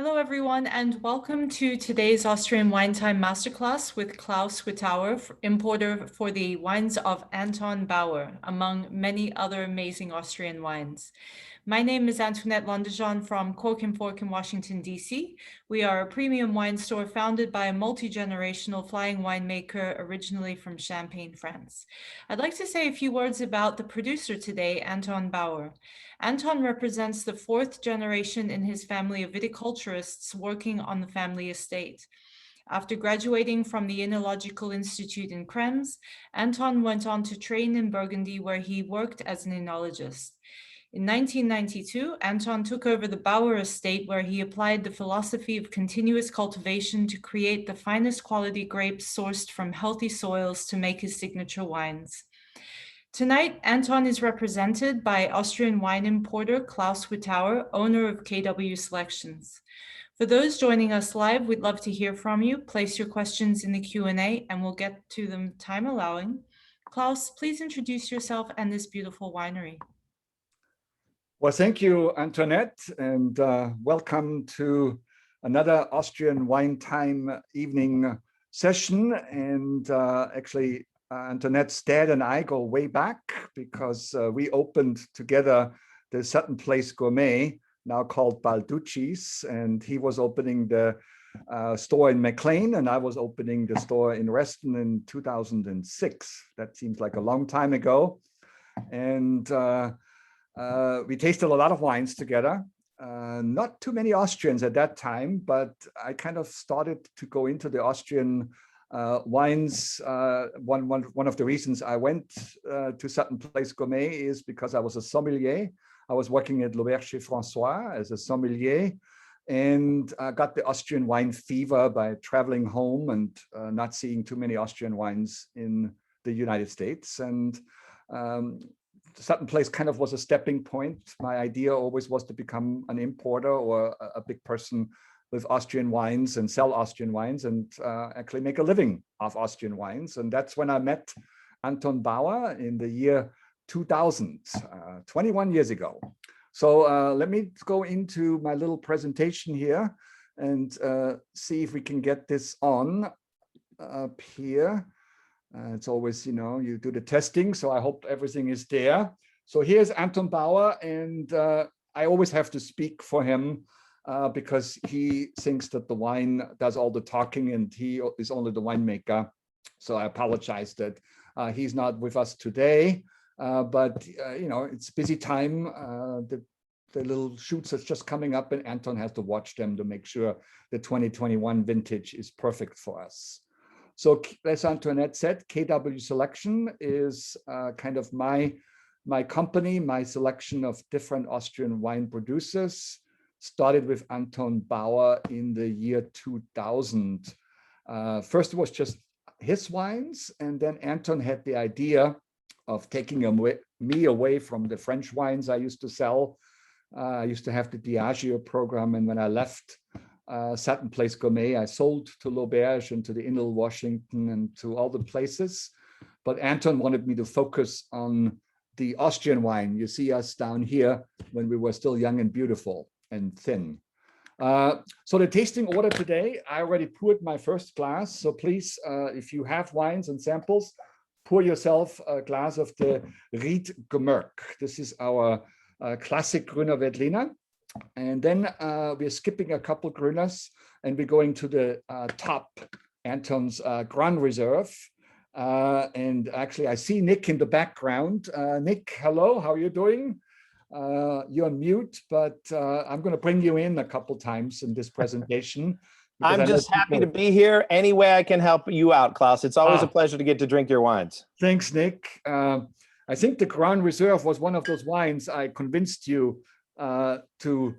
Hello, everyone, and welcome to today's Austrian Wine Time Masterclass with Klaus Wittauer, importer for the wines of Anton Bauer, among many other amazing Austrian wines. My name is Antoinette Londejean from Cork and Fork in Washington, D.C. We are a premium wine store founded by a multi-generational flying winemaker originally from Champagne, France. I'd like to say a few words about the producer today, Anton Bauer. Anton represents the fourth generation in his family of viticulturists working on the family estate. After graduating from the Oenological Institute in Krems, Anton went on to train in Burgundy, where he worked as an oenologist. In 1992, Anton took over the Bauer estate, where he applied the philosophy of continuous cultivation to create the finest quality grapes sourced from healthy soils to make his signature wines. Tonight, Anton is represented by Austrian wine importer Klaus Wittauer, owner of KW Selections. For those joining us live, we'd love to hear from you. Place your questions in the Q&A and we'll get to them time allowing. Klaus, please introduce yourself and this beautiful winery. Well, thank you, Antoinette, and welcome to another Austrian Wine Time evening session. And actually, Antoinette's dad and I go way back because we opened together the Sutton Place Gourmet, now called Balducci's, and he was opening the store in McLean, and I was opening the store in Reston in 2006. That seems like a long time ago. And we tasted a lot of wines together. Not too many Austrians at that time, but I kind of started to go into the Austrian wines. One of the reasons I went to Sutton Place Gourmet is because I was a sommelier. I was working at Lower chez François as a sommelier, and I got the Austrian wine fever by traveling home and not seeing too many Austrian wines in the United States. And Sutton Place kind of was a stepping point. My idea always was to become an importer or a big person with Austrian wines and sell Austrian wines and actually make a living off Austrian wines. And that's when I met Anton Bauer in the year 2000, 21 years ago. So let me go into my little presentation here and see if we can get this on up here. It's always, you do the testing, so I hope everything is there. So here's Anton Bauer, and I always have to speak for him because he thinks that the wine does all the talking and he is only the winemaker. So I apologize that he's not with us today, but it's busy time. The little shoots that's just coming up, and Anton has to watch them to make sure the 2021 vintage is perfect for us. So as Antoinette said, KW Selection is kind of my company, my selection of different Austrian wine producers. Started with Anton Bauer in the year 2000. First it was just his wines, and then Anton had the idea of taking me away from the French wines I used to sell. I used to have the Diageo program, and when I left Sutton Place Gourmet, I sold to L'Auberge and to the Innl Washington and to all the places. But Anton wanted me to focus on the Austrian wine. You see us down here when we were still young and beautiful and thin. So the tasting order today, I already poured my first glass. So please, if you have wines and samples, pour yourself a glass of the Ried Gemurk. This is our classic Grüner Veltliner. And then we're skipping a couple Grüners and we're going to the top, Anton's Grand Reserve. And actually, I see Nick in the background. Nick, hello, how are you doing? You're on mute, but I'm going to bring you in a couple times in this presentation. I'm just happy to be here. Any way I can help you out, Klaus. It's always a pleasure to get to drink your wines. Thanks, Nick. I think the Grand Reserve was one of those wines I convinced you to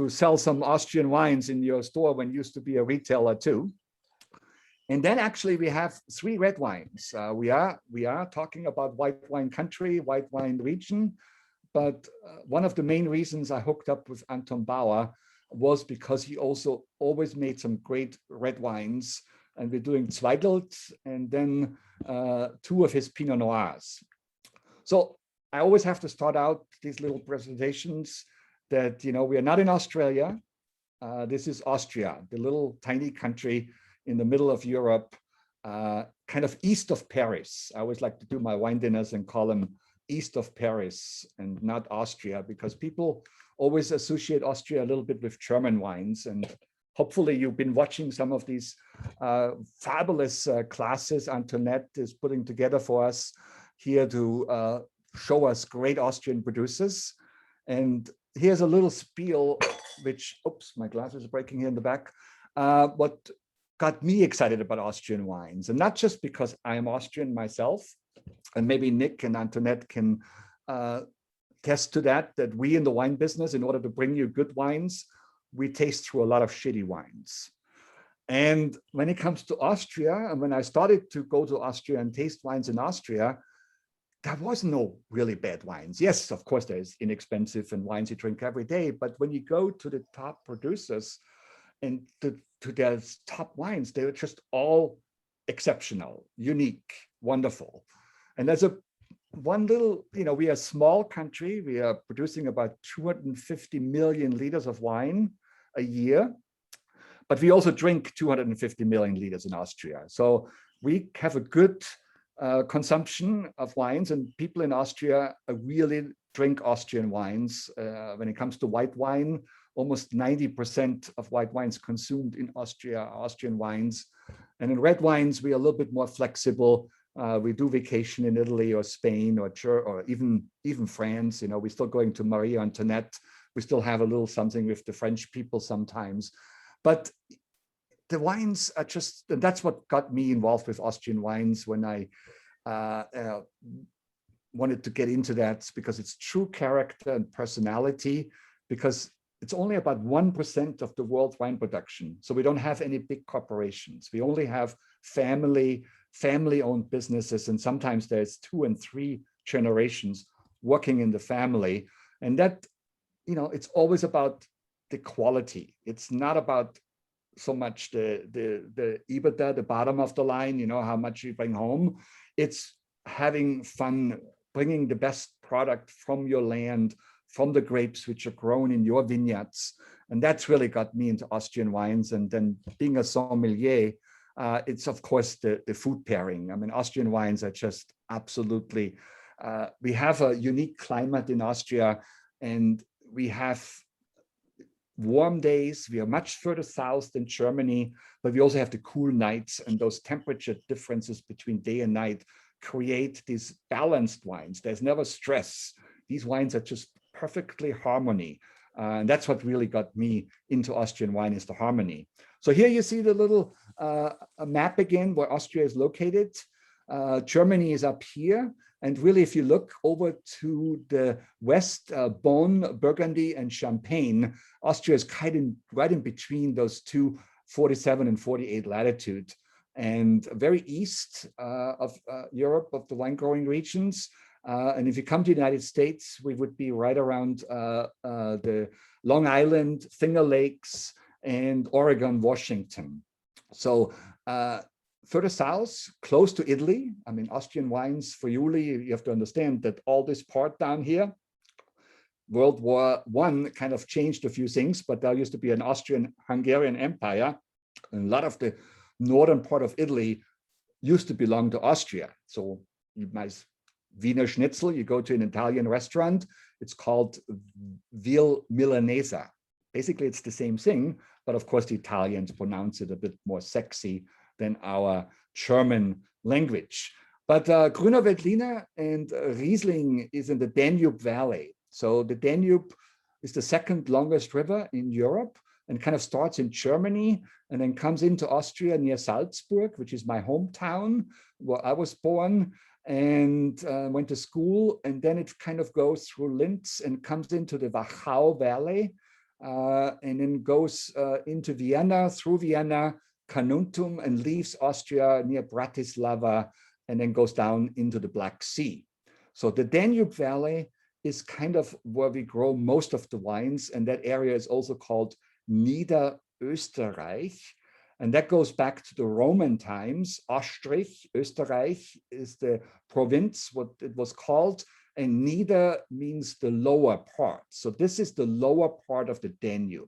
sell some Austrian wines in your store when you used to be a retailer too. And then actually we have 3 red wines. We are talking about white wine country, white wine region. But one of the main reasons I hooked up with Anton Bauer was because he also always made some great red wines. And we're doing Zweigelt and then 2 of his Pinot Noirs. So I always have to start out these little presentations that, we are not in Australia. This is Austria, the little tiny country in the middle of Europe, kind of east of Paris. I always like to do my wine dinners and call them east of Paris and not Austria, because people always associate Austria a little bit with German wines. And hopefully you've been watching some of these fabulous classes Antoinette is putting together for us here to show us great Austrian producers. And here's a little spiel, which, oops, my glasses are breaking here in the back. What got me excited about Austrian wines, and not just because I am Austrian myself, and maybe Nick and Antoinette can attest to that, that we in the wine business, in order to bring you good wines, we taste through a lot of shitty wines. And when it comes to Austria, and when I started to go to Austria and taste wines in Austria, there was no really bad wines. Yes, of course, there's inexpensive and wines you drink every day. But when you go to the top producers and to their top wines, they were just all exceptional, unique, wonderful. And there's one little, we are a small country. We are producing about 250 million liters of wine a year. But we also drink 250 million liters in Austria. So we have a good consumption of wines, and people in Austria really drink Austrian wines. When it comes to white wine, almost 90% of white wines consumed in Austria are Austrian wines. And in red wines, we are a little bit more flexible. We do vacation in Italy or Spain or even France. We're still going to Marie Antoinette. We still have a little something with the French people sometimes. But the wines are just, and that's what got me involved with Austrian wines when I wanted to get into that, because it's true character and personality, because it's only about 1% of the world wine production. So we don't have any big corporations. We only have family-owned businesses, and sometimes there's 2 and 3 generations working in the family. And that, it's always about the quality. It's not about so much the EBITDA, the bottom of the line, how much you bring home. It's having fun, bringing the best product from your land, from the grapes which are grown in your vineyards. And that's really got me into Austrian wines. And then being a sommelier, it's of course the food pairing. I mean, Austrian wines are just absolutely, we have a unique climate in Austria, and we have warm days. We are much further south than Germany, but we also have the cool nights, and those temperature differences between day and night create these balanced wines. There's never stress. These wines are just perfectly harmony. And that's what really got me into Austrian wine, is the harmony. So here you see the little map again where Austria is located. Germany is up here. And really, if you look over to the west, Beaune, Burgundy, and Champagne, Austria is right in between those two, 47 and 48 latitude, and very east of Europe, of the wine growing regions. And if you come to the United States, we would be right around the Long Island, Finger Lakes, and Oregon, Washington. So further south, close to Italy. I mean, Austrian wines for Italy, you have to understand that all this part down here, World War I kind of changed a few things, but there used to be an Austrian-Hungarian Empire. And a lot of the northern part of Italy used to belong to Austria. So you might, Wiener Schnitzel, you go to an Italian restaurant, it's called Veal Milanese. Basically, it's the same thing, but of course, the Italians pronounce it a bit more sexy than our German language. But Grüner Veltliner and Riesling is in the Danube Valley. So the Danube is the second longest river in Europe, and kind of starts in Germany and then comes into Austria near Salzburg, which is my hometown where I was born and went to school. And then it kind of goes through Linz and comes into the Wachau Valley, and then goes into Vienna, through Vienna, Carnuntum, and leaves Austria near Bratislava, and then goes down into the Black Sea. So the Danube Valley is kind of where we grow most of the wines, and that area is also called Niederösterreich, and that goes back to the Roman times. Ostrich, Österreich, is the province, what it was called, and Nieder means the lower part. So this is the lower part of the Danube.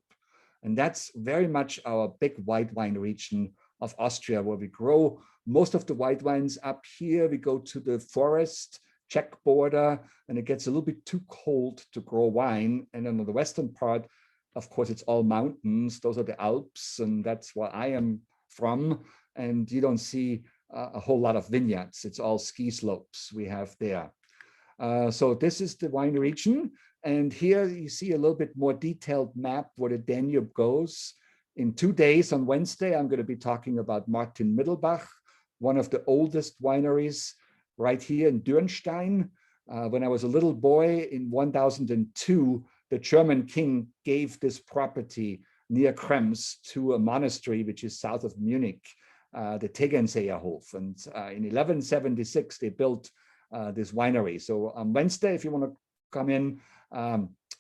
And that's very much our big white wine region of Austria, where we grow most of the white wines up here. We go to the forest, Czech border, and it gets a little bit too cold to grow wine. And then on the western part, of course, it's all mountains. Those are the Alps, and that's where I am from. And you don't see a whole lot of vineyards. It's all ski slopes we have there. So this is the wine region. And here you see a little bit more detailed map where the Danube goes. In 2 days, on Wednesday, I'm going to be talking about Martin Middelbach, one of the oldest wineries right here in Dürnstein. When I was a little boy in 1002, the German king gave this property near Krems to a monastery, which is south of Munich, the Tegernseerhof. And in 1176, they built this winery. So on Wednesday, if you want to come in,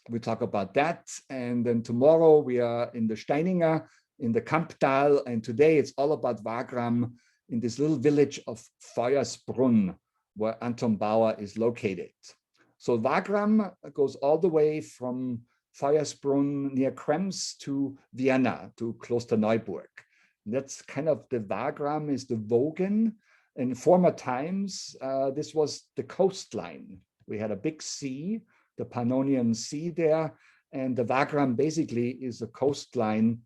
we talk about that. And then tomorrow we are in the Steininger, in the Kamptal. And today it's all about Wagram in this little village of Feuersbrunn, where Anton Bauer is located. So Wagram goes all the way from Feuersbrunn near Krems to Vienna, to Klosterneuburg. That's kind of the Wagram is the Wogen. In former times, this was the coastline. We had a big sea, the Pannonian Sea there, and the Wagram basically is a coastline.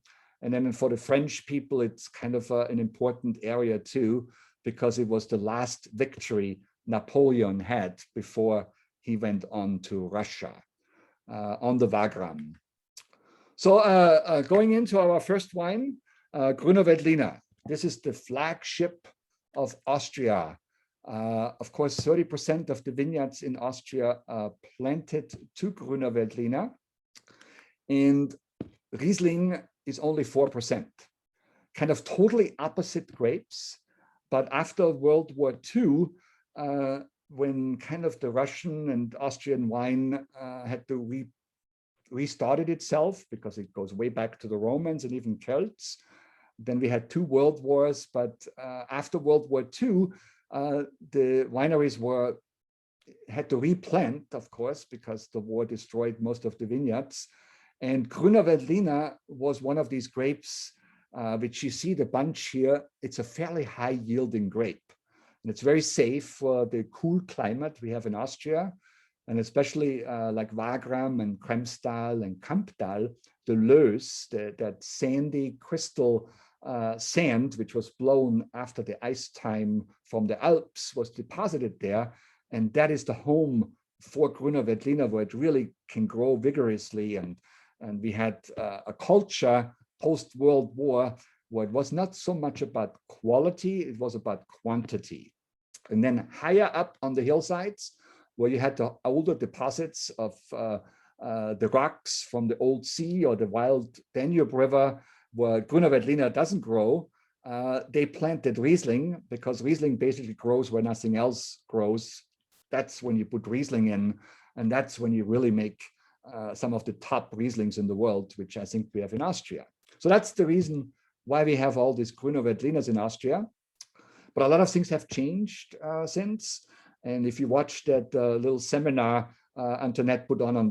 And then for the French people, it's kind of an important area too, because it was the last victory Napoleon had before he went on to Russia on the Wagram. So going into our first wine, Grüner Veltliner. This is the flagship of Austria. Of course, 30% of the vineyards in Austria are planted to Grüner Veltliner, and Riesling is only 4%. Kind of totally opposite grapes. But after World War II, when kind of the Russian and Austrian wine had to restarted itself, because it goes way back to the Romans and even Celts. Then we had 2 world wars, but after World War II, the wineries had to replant, of course, because the war destroyed most of the vineyards. And Grüner Veltliner was one of these grapes, which you see the bunch here. It's a fairly high yielding grape. And it's very safe for the cool climate we have in Austria. And especially like Wagram and Kremstal and Kamptal, the Löss, that sandy crystal sand, which was blown after the ice time from the Alps, was deposited there. And that is the home for Grüner Veltliner, where it really can grow vigorously. And we had a culture post-World War where it was not so much about quality, it was about quantity. And then higher up on the hillsides, where you had the older deposits of the rocks from the old sea or the wild Danube River, where Grüner Veltliner doesn't grow, they planted Riesling, because Riesling basically grows where nothing else grows. That's when you put Riesling in, and that's when you really make some of the top Rieslings in the world, which I think we have in Austria. So that's the reason why we have all these Grüner Veltliners in Austria. But a lot of things have changed since. And if you watch that little seminar Antoinette put on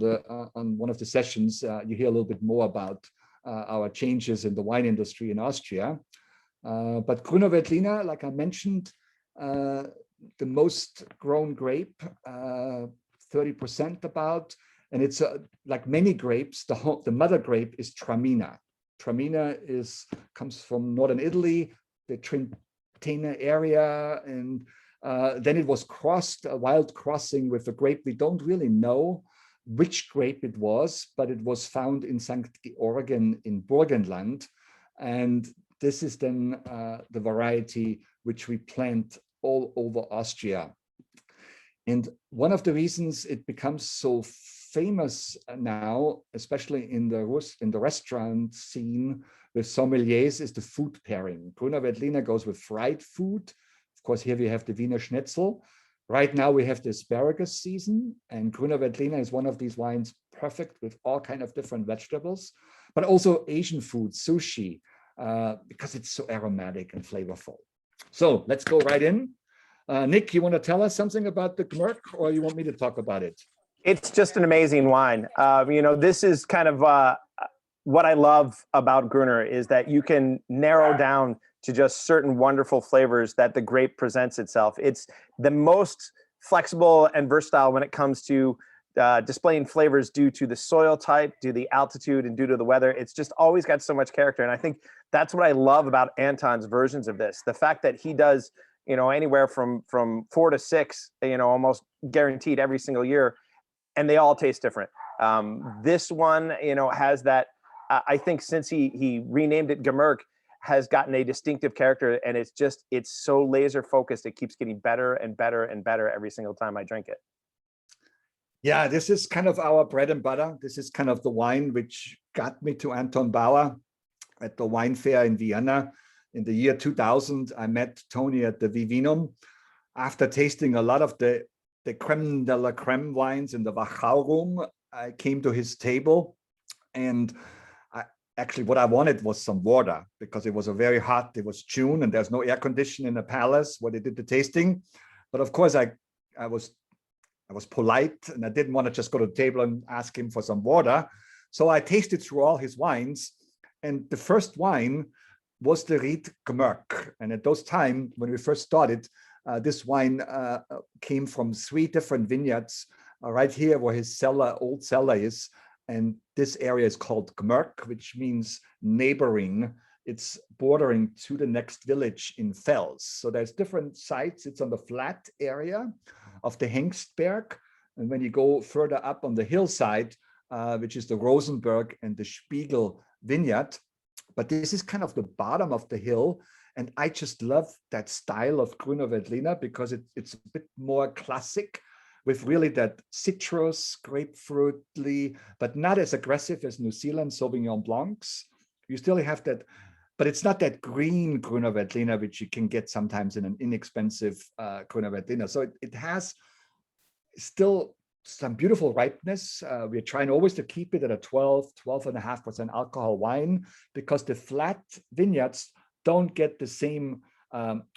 one of the sessions, you hear a little bit more about our changes in the wine industry in Austria. But Grüner Veltliner, like I mentioned, the most grown grape, 30% about, and it's like many grapes, the mother grape is Tramina. Tramina comes from northern Italy, the Trentino area, and then it was crossed, a wild crossing with a grape. We don't really know which grape it was, but it was found in St. Georgen in Burgenland. And this is then the variety which we plant all over Austria. And one of the reasons it becomes so famous now, especially in the restaurant scene with sommeliers, is the food pairing. Grüner Veltliner goes with fried food. Of course, here we have the Wiener Schnitzel. Right now we have the asparagus season, and Grüner Veltliner is one of these wines perfect with all kinds of different vegetables, but also Asian food, sushi, because it's so aromatic and flavorful. So let's go right in. Nick, you want to tell us something about the Gmurk, or you want me to talk about it? It's just an amazing wine. You know, this is kind of what I love about Gruner is that you can narrow down to just certain wonderful flavors that the grape presents itself. It's the most flexible and versatile when it comes to displaying flavors due to the soil type, due to the altitude, and due to the weather. It's just always got so much character. And I think that's what I love about Anton's versions of this. The fact that he does, anywhere from 4 to 6, almost guaranteed every single year, and they all taste different. This one, has that, I think since he renamed it Gemurk, has gotten a distinctive character, and it's so laser focused. It keeps getting better and better and better every single time I drink it. Yeah, this is kind of our bread and butter. This is kind of the wine which got me to Anton Bauer at the wine fair in Vienna. In the year 2000, I met Tony at the Vivinum. After tasting a lot of the creme de la creme wines in the Wachau room, I came to his table, and actually what I wanted was some water, because it was very hot. It was June and there's no air conditioning in the palace where they did the tasting. But of course I was polite, and I didn't want to just go to the table and ask him for some water. So I tasted through all his wines, and the first wine was the Ried Gemurk. And at those time, when we first started, this wine came from 3 different vineyards right here where his old cellar is. And this area is called Gemurk, which means neighboring. It's bordering to the next village in Fels. So there's different sites. It's on the flat area of the Hengstberg. And when you go further up on the hillside, which is the Rosenberg and the Spiegel vineyard, but this is kind of the bottom of the hill. And I just love that style of Grüner Veltliner because it's a bit more classic, with really that citrus, grapefruitly, but not as aggressive as New Zealand Sauvignon Blancs. You still have that, but it's not that green Grüner Veltliner, which you can get sometimes in an inexpensive Grüner Veltliner. So it has still some beautiful ripeness. We're trying always to keep it at a 12.5% alcohol wine, because the flat vineyards don't get the same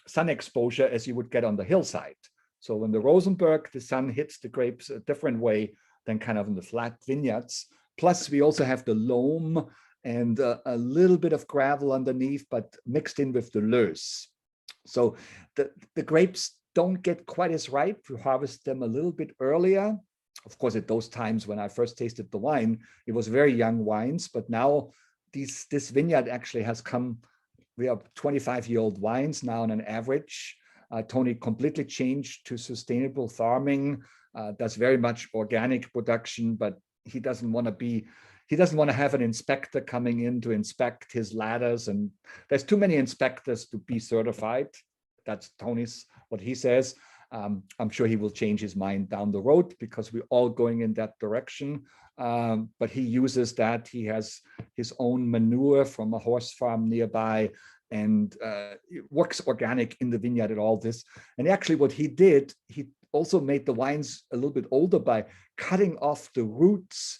sun exposure as you would get on the hillside. So when the Rosenberg, the sun hits the grapes a different way than kind of in the flat vineyards. Plus, we also have the loam and a little bit of gravel underneath, but mixed in with the loess. So the grapes don't get quite as ripe. We harvest them a little bit earlier. Of course, at those times when I first tasted the wine, it was very young wines, but now this vineyard actually has come. We have 25-year-old wines now on an average. Tony completely changed to sustainable farming, does very much organic production, but he doesn't want to have an inspector coming in to inspect his ladders. And there's too many inspectors to be certified. That's what he says. I'm sure he will change his mind down the road, because we're all going in that direction. But he uses that. He has his own manure from a horse farm nearby, and works organic in the vineyard and all this. And actually what he did, he also made the wines a little bit older by cutting off the roots,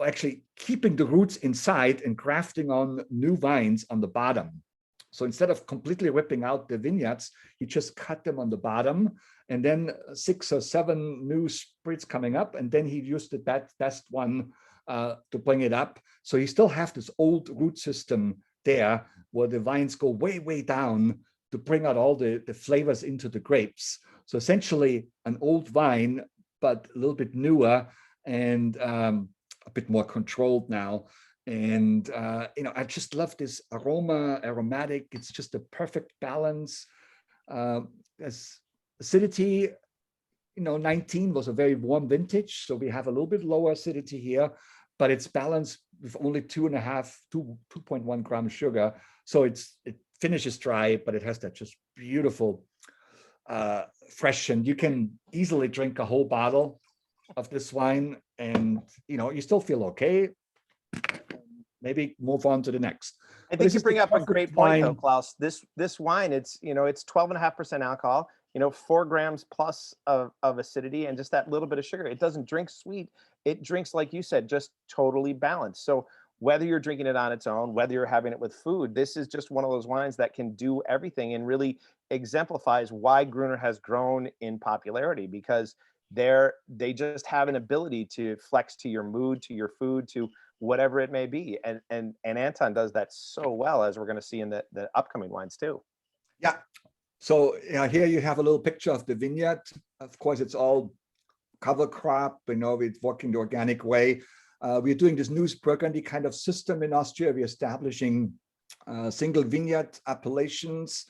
actually keeping the roots inside and grafting on new vines on the bottom. So instead of completely ripping out the vineyards, he just cut them on the bottom, and then 6 or 7 new sprigs coming up. And then he used the best one to bring it up. So you still have this old root system there, where the vines go way, way down to bring out all the flavors into the grapes. So essentially an old vine, but a little bit newer and a bit more controlled now. And, I just love this aromatic. It's just a perfect balance. As acidity, 19 was a very warm vintage. So we have a little bit lower acidity here, but it's balanced with only 2.1 grams sugar. So it finishes dry, but it has that just beautiful fresh, and you can easily drink a whole bottle of this wine, and you still feel okay. Maybe move on to the next. I think you bring up a great point, though, Klaus. This wine, it's 12.5% alcohol, 4 grams plus of acidity, and just that little bit of sugar. It doesn't drink sweet. It drinks, like you said, just totally balanced. So whether you're drinking it on its own, whether you're having it with food, this is just one of those wines that can do everything, and really exemplifies why Gruner has grown in popularity, because they just have an ability to flex to your mood, to your food, to whatever it may be. And Anton does that so well, as we're going to see in the upcoming wines too. Yeah. So here you have a little picture of the vineyard. Of course, it's all cover crop, we're working the organic way. We're doing this new Burgundy kind of system in Austria. We're establishing single vineyard appellations.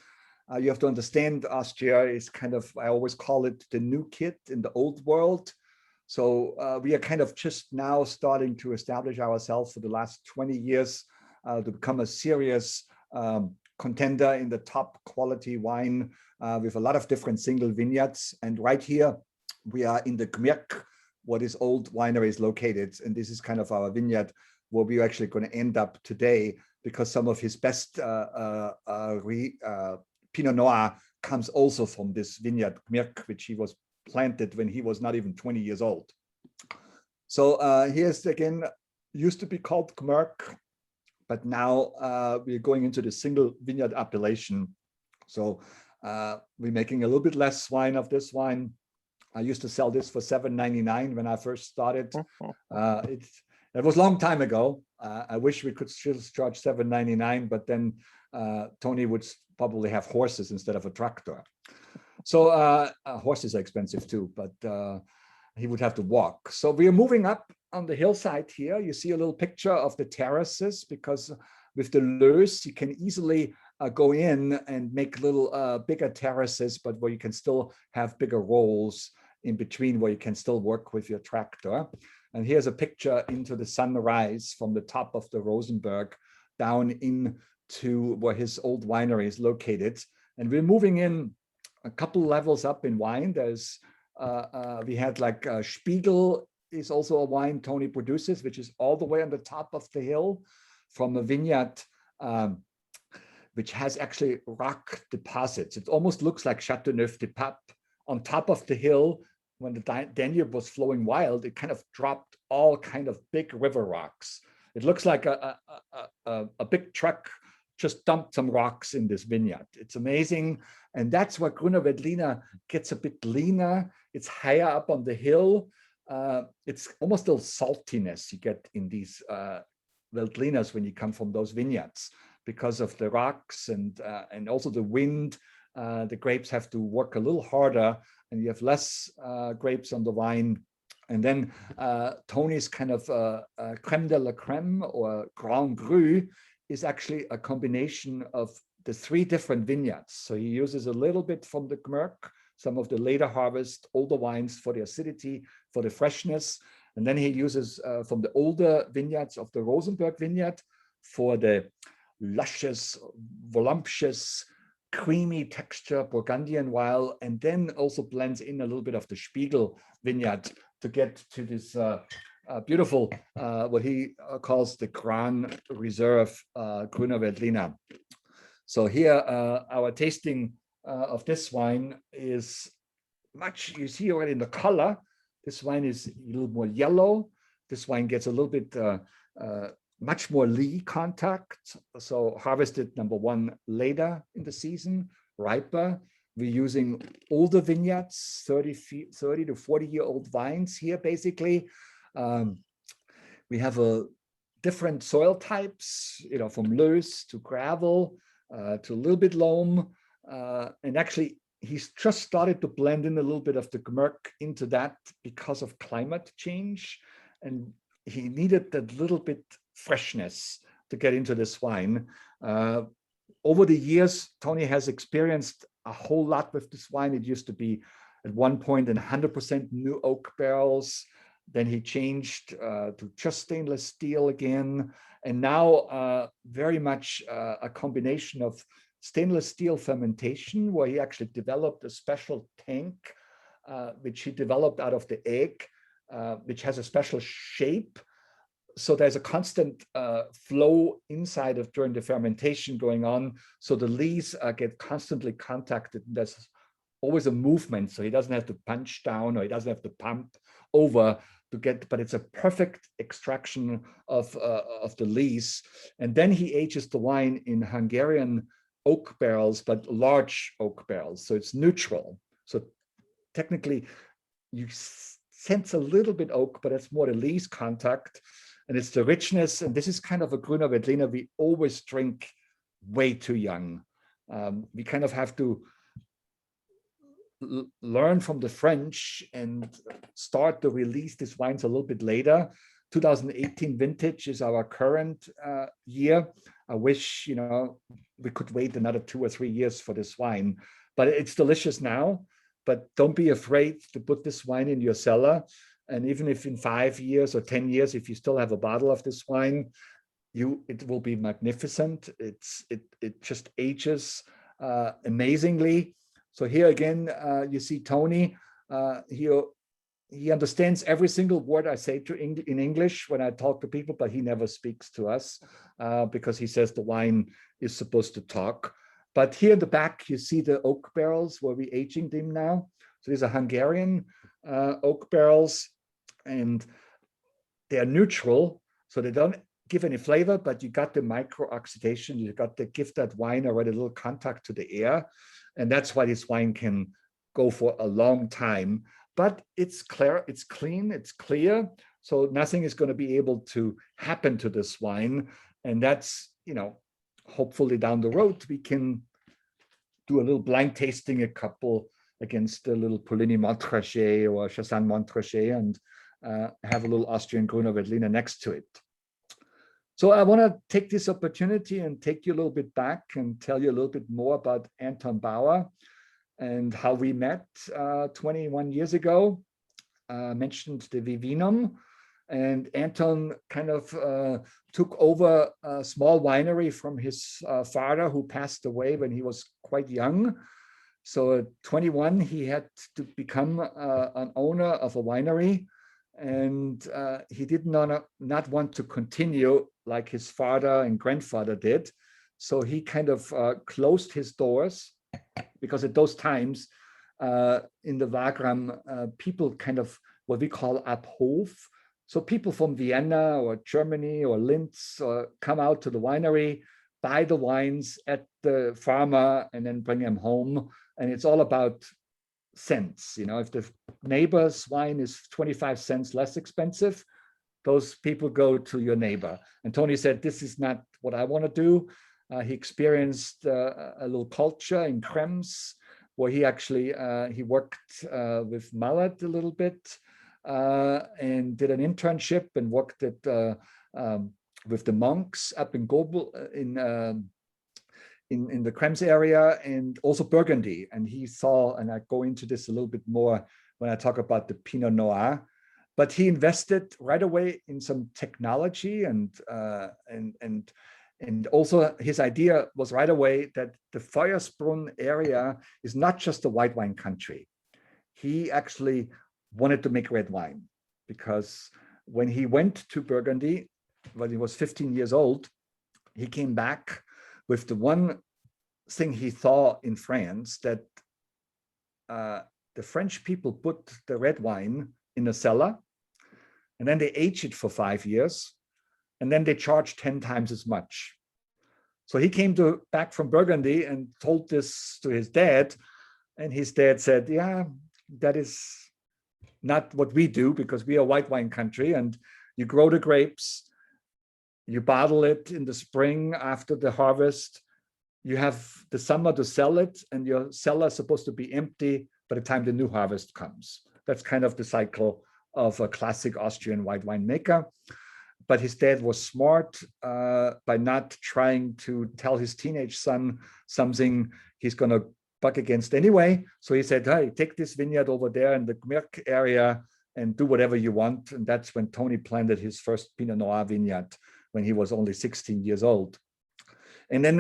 You have to understand Austria is kind of, I always call it the new kid in the old world. So we are kind of just now starting to establish ourselves for the last 20 years to become a serious contender in the top quality wine with a lot of different single vineyards. And right here, we are in the Gmirk, where this old winery is located. And this is kind of our vineyard where we're actually going to end up today, because some of his best Pinot Noir comes also from this vineyard, Gmirk, which he was planted when he was not even 20 years old. So here's again, used to be called Gmirk, but now we're going into the single vineyard appellation. So we're making a little bit less wine of this wine. I used to sell this for $7.99 when I first started. It was a long time ago. I wish we could just charge $7.99, but then Tony would probably have horses instead of a tractor. So horses are expensive too, but he would have to walk. So we are moving up on the hillside here. You see a little picture of the terraces, because with the Loes, you can easily go in and make little bigger terraces, but where you can still have bigger rolls in between, where you can still work with your tractor. And here's a picture into the sunrise from the top of the Rosenberg down into where his old winery is located. And we're moving in a couple levels up in wine. There's we had like Spiegel is also a wine Tony produces, which is all the way on the top of the hill from a vineyard which has actually rock deposits. It almost looks like Châteauneuf-du-Pape on top of the hill. When the Danube was flowing wild, it kind of dropped all kind of big river rocks. It looks like a big truck just dumped some rocks in this vineyard. It's amazing. And that's where Grüner Veltliner gets a bit leaner. It's higher up on the hill. It's almost a little saltiness you get in these Veltliners when you come from those vineyards, because of the rocks and also the wind. The grapes have to work a little harder, and you have less grapes on the vine. And then Tony's kind of crème de la crème, or Grand Cru, is actually a combination of the three different vineyards. So he uses a little bit from the Gmirk, some of the later harvest, older wines for the acidity, for the freshness. And then he uses from the older vineyards of the Rosenberg vineyard for the luscious, voluptuous, creamy texture Burgundian wine, and then also blends in a little bit of the Spiegel vineyard to get to this beautiful, what he calls the Grand Reserve Grüner Veltliner. So here, our tasting of this wine is much, you see already in the color, this wine is a little more yellow. This wine gets a little bit much more lee contact. So harvested, number one, later in the season, riper. We're using older vineyards, 30 to 40-year-old vines here, basically. We have a different soil types, from loess to gravel to a little bit loam. And actually, he's just started to blend in a little bit of the Gmirk into that because of climate change. And he needed that little bit freshness to get into this wine. Over the years, Tony has experienced a whole lot with this wine. It used to be at one point in 100% new oak barrels. Then he changed to just stainless steel again. And now very much a combination of stainless steel fermentation, where he actually developed a special tank, which he developed out of the egg, which has a special shape. So there's a constant flow inside of during the fermentation going on. So the lees get constantly contacted. There's always a movement. So he doesn't have to punch down, or he doesn't have to pump over to get, but it's a perfect extraction of the lees. And then he ages the wine in Hungarian oak barrels, but large oak barrels. So it's neutral. So technically, you sense a little bit oak, but it's more the lees contact, and it's the richness. And this is kind of a Grüner Veltliner we always drink way too young. We kind of have to learn from the French and start to release these wines a little bit later. 2018 vintage is our current year. I wish, we could wait another 2 or 3 years for this wine, but it's delicious now. But don't be afraid to put this wine in your cellar. And even if in 5 years or 10 years, if you still have a bottle of this wine, it will be magnificent. It just ages amazingly. So here again, you see Tony. He understands every single word I say in English when I talk to people, but he never speaks to us because he says the wine is supposed to talk. But here in the back, you see the oak barrels where we're aging them now. So these are Hungarian oak barrels, and they are neutral, so they don't give any flavor, but you got the micro oxidation. You got to give that wine already a little contact to the air, and that's why this wine can go for a long time. But it's clear, it's clean, it's clear. So nothing is going to be able to happen to this wine. And that's, hopefully down the road, we can do a little blind tasting, a couple against a little Polini Montrachet or Chassagne Montrachet, and have a little Austrian Grüner Veltliner next to it. So I want to take this opportunity and take you a little bit back and tell you a little bit more about Anton Bauer and how we met 21 years ago. Mentioned the Vivinum, and Anton kind of took over a small winery from his father, who passed away when he was quite young. So at 21, he had to become an owner of a winery, and he did not want to continue like his father and grandfather did. So he kind of closed his doors, because at those times in the Wagram, people kind of what we call Abhof. So people from Vienna or Germany or Linz come out to the winery, buy the wines at the farmer, and then bring them home. And it's all about cents. If the neighbor's wine is 25 cents less expensive, those people go to your neighbor. And Tony said, this is not what I want to do. He experienced a little culture in Krems, where he actually he worked with Mallet a little bit and did an internship and worked at with the monks up in Gobel in the Krems area, and also Burgundy. And he saw, and I go into this a little bit more when I talk about the Pinot Noir, but he invested right away in some technology, and also his idea was right away that the Feuersbrunn area is not just a white wine country. He actually wanted to make red wine, because when he went to Burgundy, when he was 15 years old, he came back with the one thing he saw in France, that the French people put the red wine in a cellar, and then they age it for 5 years, and then they charge 10 times as much. So he came back from Burgundy and told this to his dad, and his dad said, yeah, that is not what we do, because we are a white wine country, and you grow the grapes, you bottle it in the spring after the harvest, you have the summer to sell it, and your cellar is supposed to be empty by the time the new harvest comes. That's kind of the cycle of a classic Austrian white wine maker. But his dad was smart by not trying to tell his teenage son something he's going to buck against anyway. So he said, hey, take this vineyard over there in the Gmirk area and do whatever you want. And that's when Tony planted his first Pinot Noir vineyard when he was only 16 years old. And then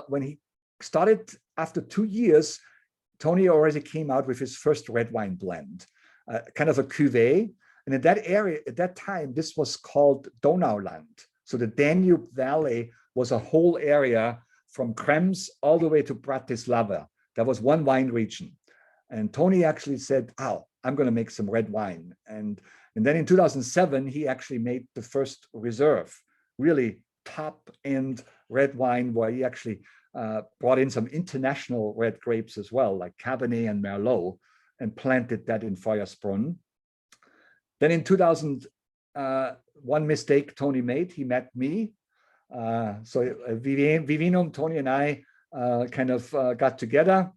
when he started, after 2 years, Tony already came out with his first red wine blend, kind of a cuvee. And in that area, at that time, this was called Donauland. So the Danube Valley was a whole area from Krems all the way to Bratislava. That was one wine region. And Tony actually said, oh, I'm going to make some red wine. And then in 2007, he actually made the first reserve, really top-end red wine, where he actually brought in some international red grapes as well, like Cabernet and Merlot. and planted that in Feuersbrunn. Then in 2000, one mistake Tony made, he met me. Vivinum, Tony and I kind of got together.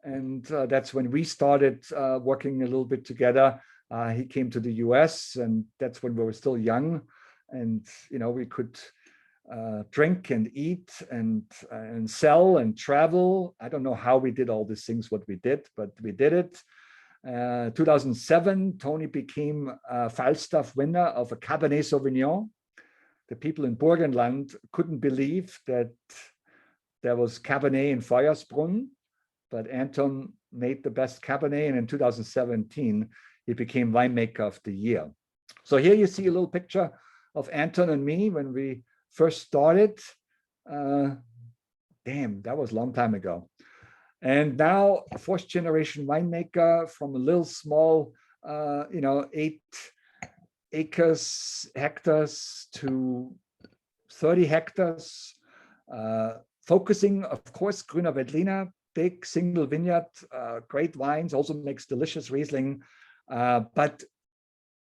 And that's when we started working a little bit together. He came to the US, and that's when we were still young. And, you know, we could drink and eat and sell and travel. I don't know how we did all these things, what we did, but we did it. 2007, Tony became a Falstaff winner of a Cabernet Sauvignon. The people in Burgenland couldn't believe that there was Cabernet in Feuersbrunn, but Anton made the best Cabernet, and in 2017, he became winemaker of the year. So here you see a little picture of Anton and me when we first started. Damn, that was a long time ago. And now a fourth generation winemaker from a little small, 8 hectares to 30 hectares, focusing, of course, Grüner Veltliner, big single vineyard, great wines, also makes delicious Riesling, but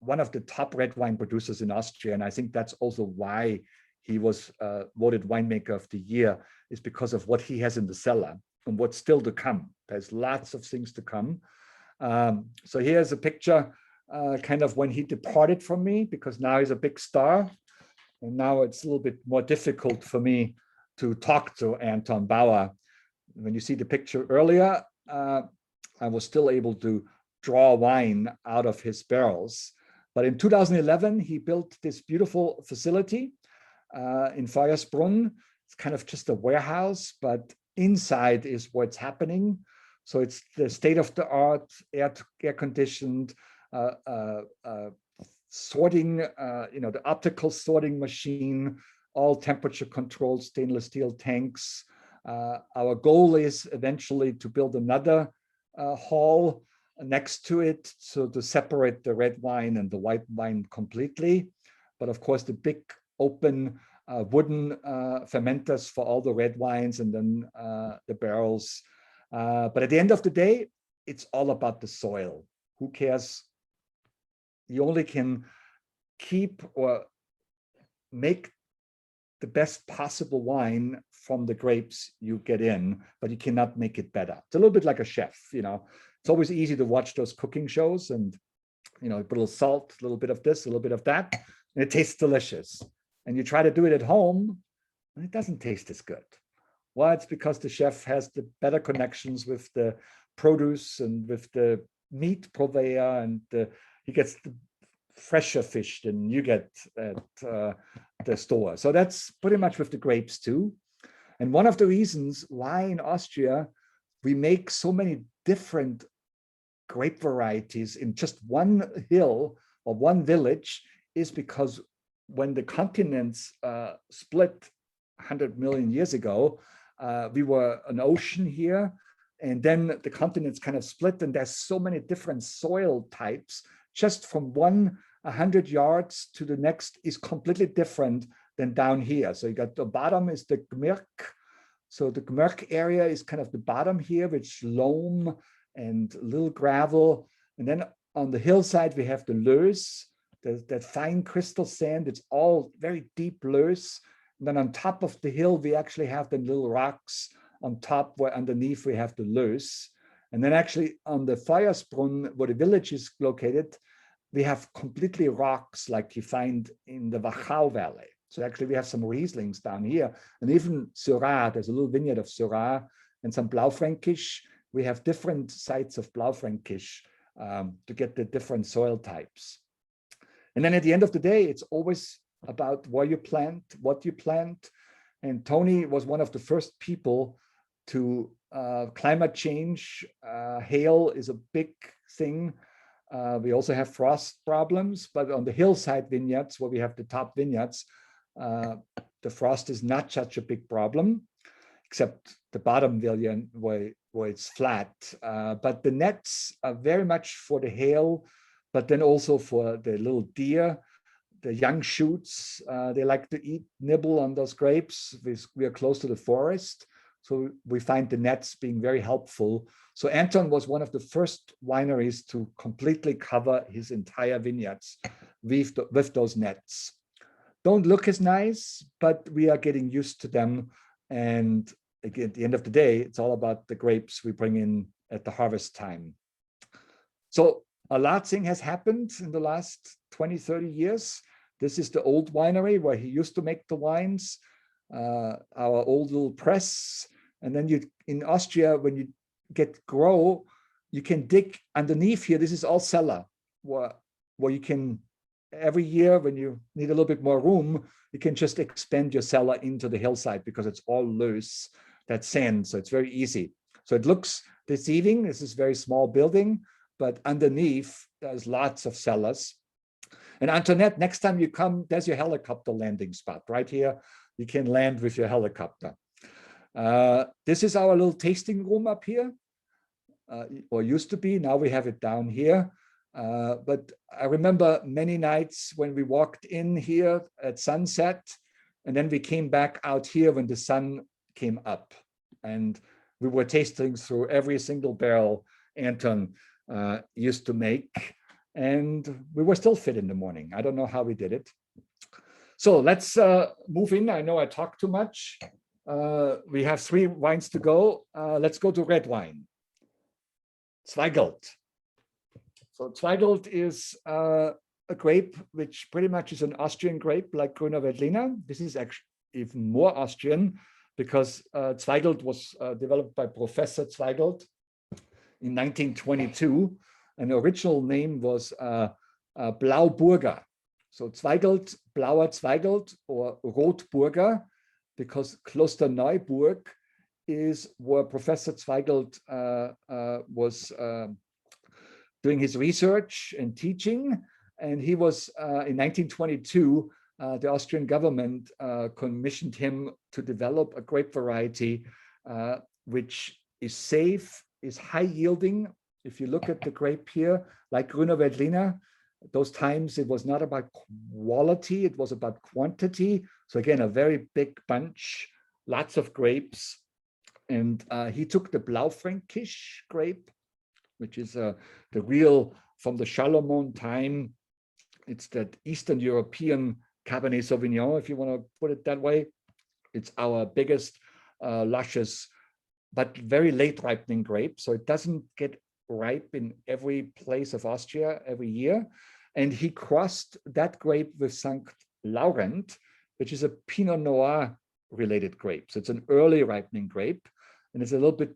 one of the top red wine producers in Austria. And I think that's also why he was voted winemaker of the year, is because of what he has in the cellar and what's still to come. There's lots of things to come. So here's a picture kind of when he departed from me, because now he's a big star. And now it's a little bit more difficult for me to talk to Anton Bauer. When you see the picture earlier, I was still able to draw wine out of his barrels. But in 2011, he built this beautiful facility in Feuersbrunn. It's kind of just a warehouse, but inside is what's happening. So it's the state-of-the-art, air-conditioned, sorting, the optical sorting machine, all temperature-controlled stainless steel tanks. Our goal is eventually to build another hall next to it, so to separate the red wine and the white wine completely. But of course, the big open wooden fermenters for all the red wines, and then the barrels. But at the end of the day, it's all about the soil. Who cares? You only can keep or make the best possible wine from the grapes you get in, but you cannot make it better. It's a little bit like a chef, It's always easy to watch those cooking shows and, put a little salt, a little bit of this, a little bit of that, and it tastes delicious. And you try to do it at home, and it doesn't taste as good. Well, it's because the chef has the better connections with the produce and with the meat purveyor, and he gets the fresher fish than you get at the store. So that's pretty much with the grapes too. And one of the reasons why in Austria we make so many different grape varieties in just one hill or one village is because when the continents split 100 million years ago, we were an ocean here, and then the continents kind of split, and there's so many different soil types. Just from 100 yards to the next is completely different than down here. So you got the bottom is the Gmürk. So the Gmürk area is kind of the bottom here, which loam and little gravel. And then on the hillside, we have the Löss, that fine crystal sand. It's all very deep Löss. And then on top of the hill, we actually have the little rocks on top, where underneath we have the Löss. And then actually on the Feuersbrunn, where the village is located, we have completely rocks like you find in the Wachau Valley. So actually we have some Rieslings down here, and even Syrah, there's a little vineyard of Syrah and some Blaufränkisch. We have different sites of Blaufränkisch to get the different soil types. And then at the end of the day, it's always about where you plant, what you plant. And Tony was one of the first people to climate change. Hail is a big thing. We also have frost problems, but on the hillside vineyards, where we have the top vineyards, the frost is not such a big problem, except the bottom vineyard where it's flat. But the nets are very much for the hail, but then also for the little deer, the young shoots. They like to nibble on those grapes. We are close to the forest. So we find the nets being very helpful. So Anton was one of the first wineries to completely cover his entire vineyards with those nets. Don't look as nice, but we are getting used to them. And again, at the end of the day, it's all about the grapes we bring in at the harvest time. So a lot thing has happened in the last 20, 30 years. This is the old winery where he used to make the wines, our old little press. And then in Austria, when you grow, you can dig underneath here. This is all cellar where you can, every year when you need a little bit more room, you can just expand your cellar into the hillside because it's all loose, that sand. So it's very easy. So it looks deceiving. This is a very small building, but underneath there's lots of cellars. And Antoinette, next time you come, there's your helicopter landing spot right here. You can land with your helicopter. This is our little tasting room up here, or used to be. Now we have it down here. But I remember many nights when we walked in here at sunset, and then we came back out here when the sun came up. And we were tasting through every single barrel Anton used to make. And we were still fit in the morning. I don't know how we did it. So let's move in. I know I talk too much. We have 3 wines to go. Let's go to red wine. Zweigelt. So Zweigelt is a grape which pretty much is an Austrian grape like Grüner Veltliner. This is actually even more Austrian because Zweigelt was developed by Professor Zweigelt in 1922. And the original name was Blauburger. So Zweigelt, Blauer Zweigelt or Rotburger, because Klosterneuburg is where Professor Zweigelt was doing his research and teaching. And he was, in 1922, the Austrian government commissioned him to develop a grape variety which is safe, is high yielding. If you look at the grape here, like Grüner Veltliner, those times it was not about quality, it was about quantity. So again, a very big bunch, lots of grapes. And he took the Blaufränkisch grape, which is the real, from the Charlemagne time, it's that Eastern European Cabernet Sauvignon, if you want to put it that way. It's our biggest, luscious, but very late ripening grape. So it doesn't get ripe in every place of Austria every year. And he crossed that grape with St. Laurent, which is a Pinot Noir related grape. So it's an early ripening grape. And it's a little bit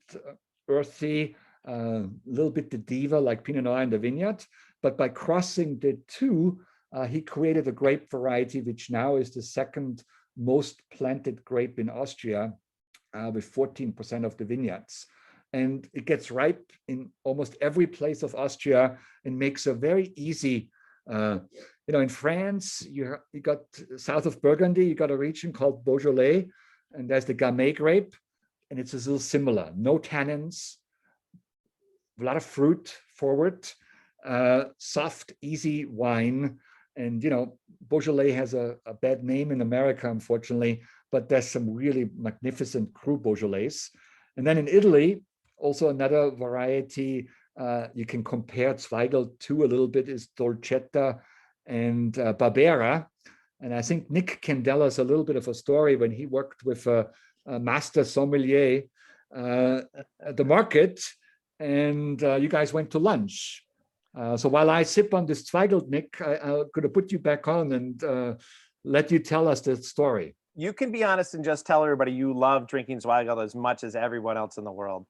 earthy, a little bit the diva like Pinot Noir in the vineyard. But by crossing the two, he created a grape variety, which now is the second most planted grape in Austria with 14% of the vineyards. And it gets ripe in almost every place of Austria and makes a very easy, in France, you got south of Burgundy, you got a region called Beaujolais, and there's the Gamay grape, and it's a little similar. No tannins, a lot of fruit forward, soft, easy wine. And, Beaujolais has a bad name in America, unfortunately, but there's some really magnificent Cru Beaujolais. And then in Italy, also another variety you can compare Zweigelt to a little bit is Dolcetta and Barbera. And I think Nick can tell us a little bit of a story when he worked with a master sommelier at the market, and you guys went to lunch. So while I sip on this Zweigelt, Nick, I'm going to put you back on and let you tell us the story. You can be honest and just tell everybody you love drinking Zweigelt as much as everyone else in the world.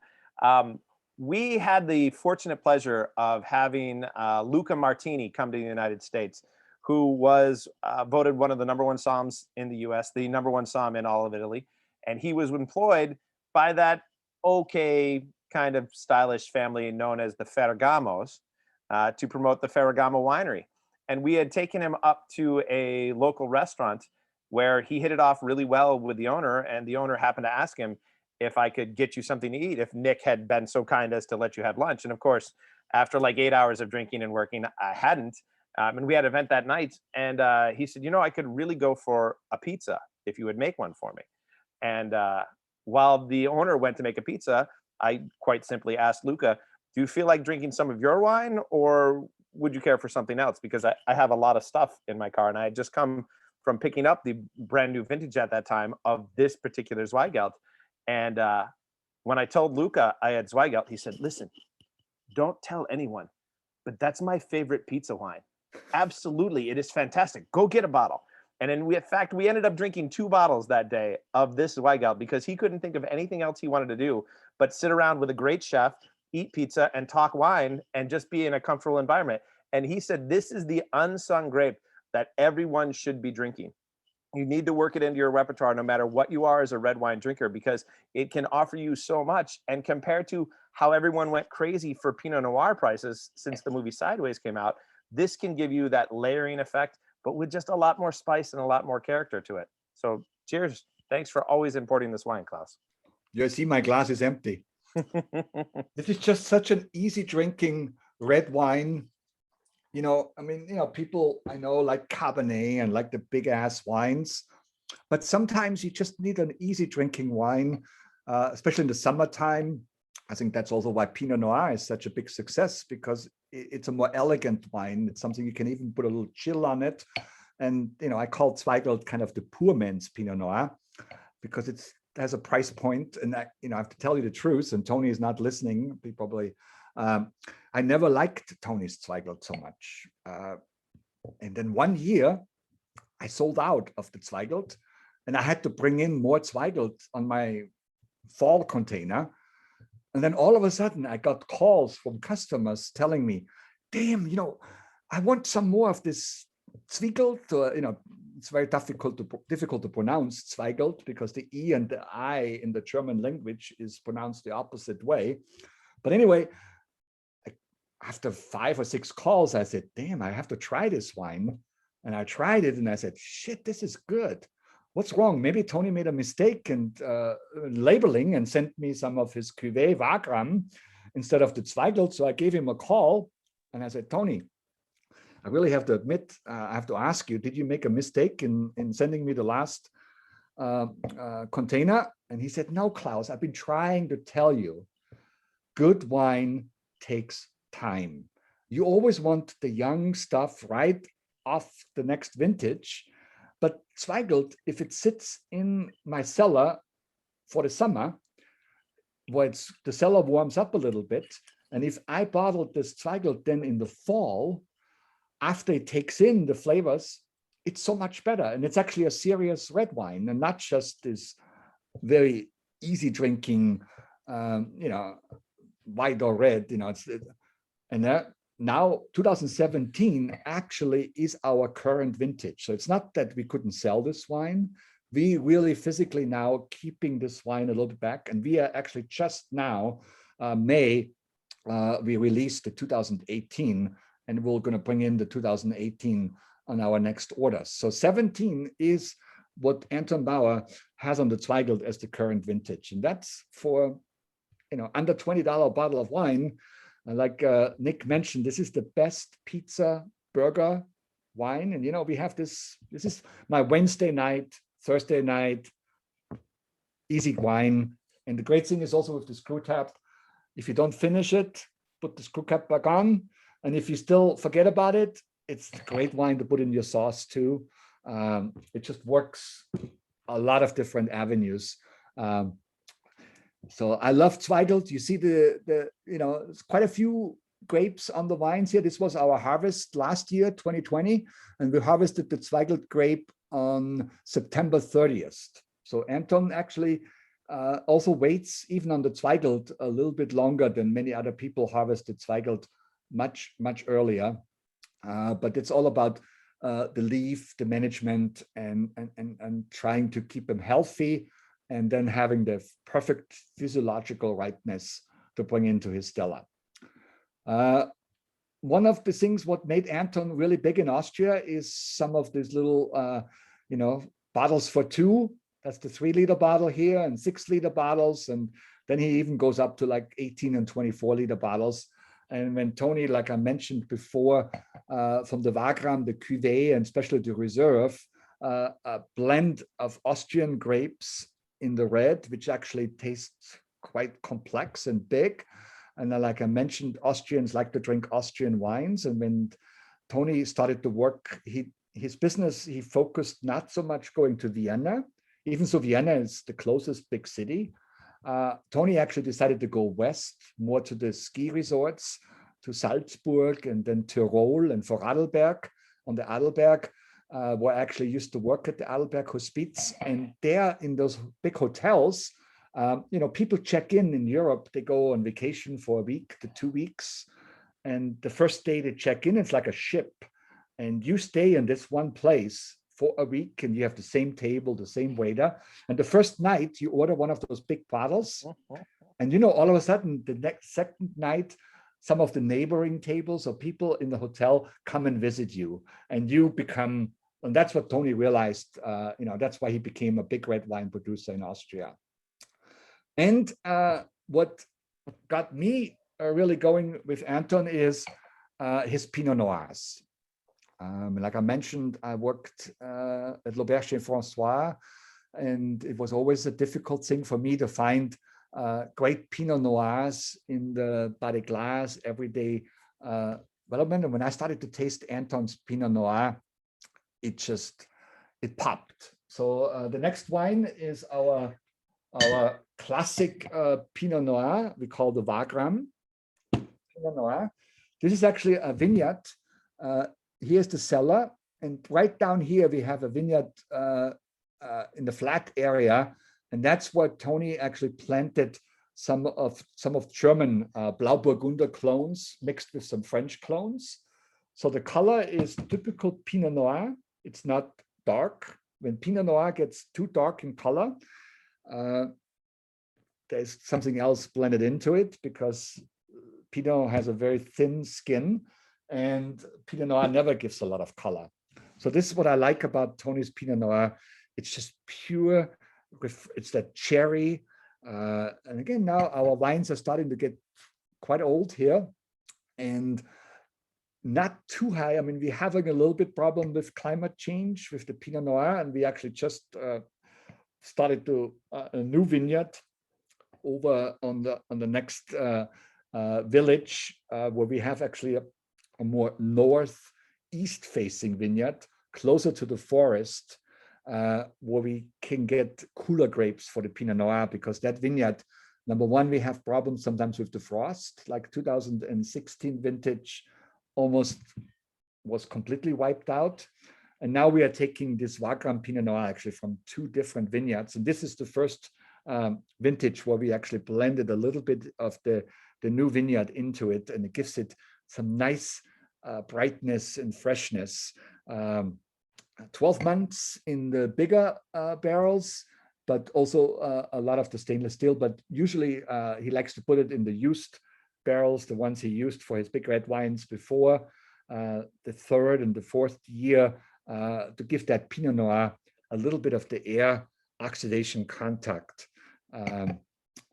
We had the fortunate pleasure of having Luca Martini come to the United States, who was voted one of the #1 somms in the US, the #1 somm in all of Italy. And he was employed by that okay kind of stylish family known as the Ferragamos to promote the Ferragamo winery. And we had taken him up to a local restaurant where he hit it off really well with the owner, and the owner happened to ask him if I could get you something to eat, if Nick had been so kind as to let you have lunch. And of course, after like 8 hours of drinking and working, I hadn't. And we had an event that night, and he said, I could really go for a pizza if you would make one for me. And while the owner went to make a pizza, I quite simply asked Luca, do you feel like drinking some of your wine, or would you care for something else? Because I have a lot of stuff in my car, and I had just come from picking up the brand new vintage at that time of this particular Zweigelt. And when I told Luca I had Zweigelt, he said, listen, don't tell anyone, but that's my favorite pizza wine. Absolutely, it is fantastic. Go get a bottle. And then in fact, we ended up drinking 2 bottles that day of this Zweigelt because he couldn't think of anything else he wanted to do but sit around with a great chef, eat pizza, and talk wine, and just be in a comfortable environment. And he said, this is the unsung grape that everyone should be drinking. You need to work it into your repertoire no matter what you are as a red wine drinker, because it can offer you so much. And compared to how everyone went crazy for Pinot Noir prices since the movie Sideways came out, this can give you that layering effect, but with just a lot more spice and a lot more character to it. So cheers. Thanks for always importing this wine, Klaus. You see, my glass is empty. This is just such an easy drinking red wine. You know, I mean, you know, people I know like Cabernet and like the big ass wines, but sometimes you just need an easy drinking wine, especially in the summertime. I think that's also why Pinot Noir is such a big success, because it's a more elegant wine. It's something you can even put a little chill on it. And, you know, I call Zweigelt kind of the poor man's Pinot Noir, because it has a price point. And I, you know, I have to tell you the truth, and Tony is not listening. He probably, I never liked Tony's Zweigelt so much. And then one year I sold out of the Zweigelt, and I had to bring in more Zweigelt on my fall container. And then all of a sudden I got calls from customers telling me, damn, you know, I want some more of this Zweigelt. You know, it's very difficult to pronounce Zweigelt, because the E and the I in the German language is pronounced the opposite way. But anyway, after 5 or 6 calls, I said, damn, I have to try this wine. And I tried it and I said, shit, this is good. What's wrong? Maybe Tony made a mistake and labeling and sent me some of his Cuvée Wagram instead of the Zweigelt. So I gave him a call and I said, Tony, I really have to admit, I have to ask you, did you make a mistake in sending me the last container? And he said, no, Klaus, I've been trying to tell you, good wine takes time. You always want the young stuff right off the next vintage. But Zweigelt, if it sits in my cellar for the summer, well, the cellar warms up a little bit. And if I bottled this Zweigelt then in the fall, after it takes in the flavors, it's so much better. And it's actually a serious red wine, and not just this very easy drinking, you know, white or red, you know. Now 2017 actually is our current vintage. So it's not that we couldn't sell this wine. We really physically now keeping this wine a little bit back. And we are actually just now, May, we released the 2018, and we're going to bring in the 2018 on our next orders. So 17 is what Anton Bauer has on the Zweigelt as the current vintage. And that's for, you know, under $20 bottle of wine. Like Nick mentioned, this is the best pizza burger wine. And, you know, we have this is my Wednesday night, Thursday night, easy wine. And the great thing is also with the screw cap, if you don't finish it, put the screw cap back on. And if you still forget about it, it's a great wine to put in your sauce too. It just works a lot of different avenues. So I love Zweigelt. You see the you know, it's quite a few grapes on the vines here. This was our harvest last year, 2020, and we harvested the Zweigelt grape on September 30th. So Anton actually also waits even on the Zweigelt a little bit longer than many other people harvested Zweigelt much earlier. But it's all about the leaf, the management, and trying to keep them healthy, and then having the perfect physiological ripeness to bring into his cellar. One of the things what made Anton really big in Austria is some of these little, you know, bottles for 2. That's the 3-liter bottle here, and 6-liter bottles. And then he even goes up to like 18 and 24-liter bottles. And when Tony, like I mentioned before, from the Wagram, the Cuvée, and especially the Reserve, a blend of Austrian grapes in the red, which actually tastes quite complex and big. And like I mentioned, Austrians like to drink Austrian wines. And when Tony started to work, his business, he focused not so much going to Vienna, even so Vienna is the closest big city. Tony actually decided to go west, more to the ski resorts, to Salzburg and then Tyrol and Vorarlberg on the Adelberg, where I actually used to work at the Adelberg Hospiz. And there in those big hotels, people check in Europe, they go on vacation for a week to 2 weeks. And the first day they check in, it's like a ship. And you stay in this one place for a week and you have the same table, the same waiter. And the first night you order one of those big bottles. And all of a sudden, the second night, some of the neighboring tables or people in the hotel come and visit you, and you become, and that's what Tony realized, that's why he became a big red wine producer in Austria. And what got me really going with Anton is his Pinot Noirs. Like I mentioned, I worked at Lower Austrian François, and it was always a difficult thing for me to find great Pinot Noirs in the body glass everyday development. And when I started to taste Anton's Pinot Noir, it popped. So the next wine is our classic Pinot Noir. We call the Wagram Pinot Noir. This is actually a vineyard. Here's the cellar, and right down here we have a vineyard in the flat area. And that's where Tony actually planted some of German Blauburgunder clones mixed with some French clones. So the color is typical Pinot Noir. It's not dark. When Pinot Noir gets too dark in color, there's something else blended into it, because Pinot has a very thin skin and Pinot Noir never gives a lot of color. So this is what I like about Tony's Pinot Noir. It's just pure. It's that cherry. And again, now our wines are starting to get quite old here and not too high. I mean, we're having a little bit problem with climate change with the Pinot Noir, and we actually just started to a new vineyard over on the next village where we have actually a more northeast facing vineyard closer to the forest, where we can get cooler grapes for the Pinot Noir, because that vineyard, number one, we have problems sometimes with the frost, like 2016 vintage almost was completely wiped out. And now we are taking this Wagram Pinot Noir actually from 2 different vineyards. And this is the first vintage where we actually blended a little bit of the new vineyard into it, and it gives it some nice brightness and freshness. 12 months in the bigger barrels, but also a lot of the stainless steel. But usually he likes to put it in the used barrels, the ones he used for his big red wines before the 3rd and the 4th year, to give that Pinot Noir a little bit of the air oxidation contact.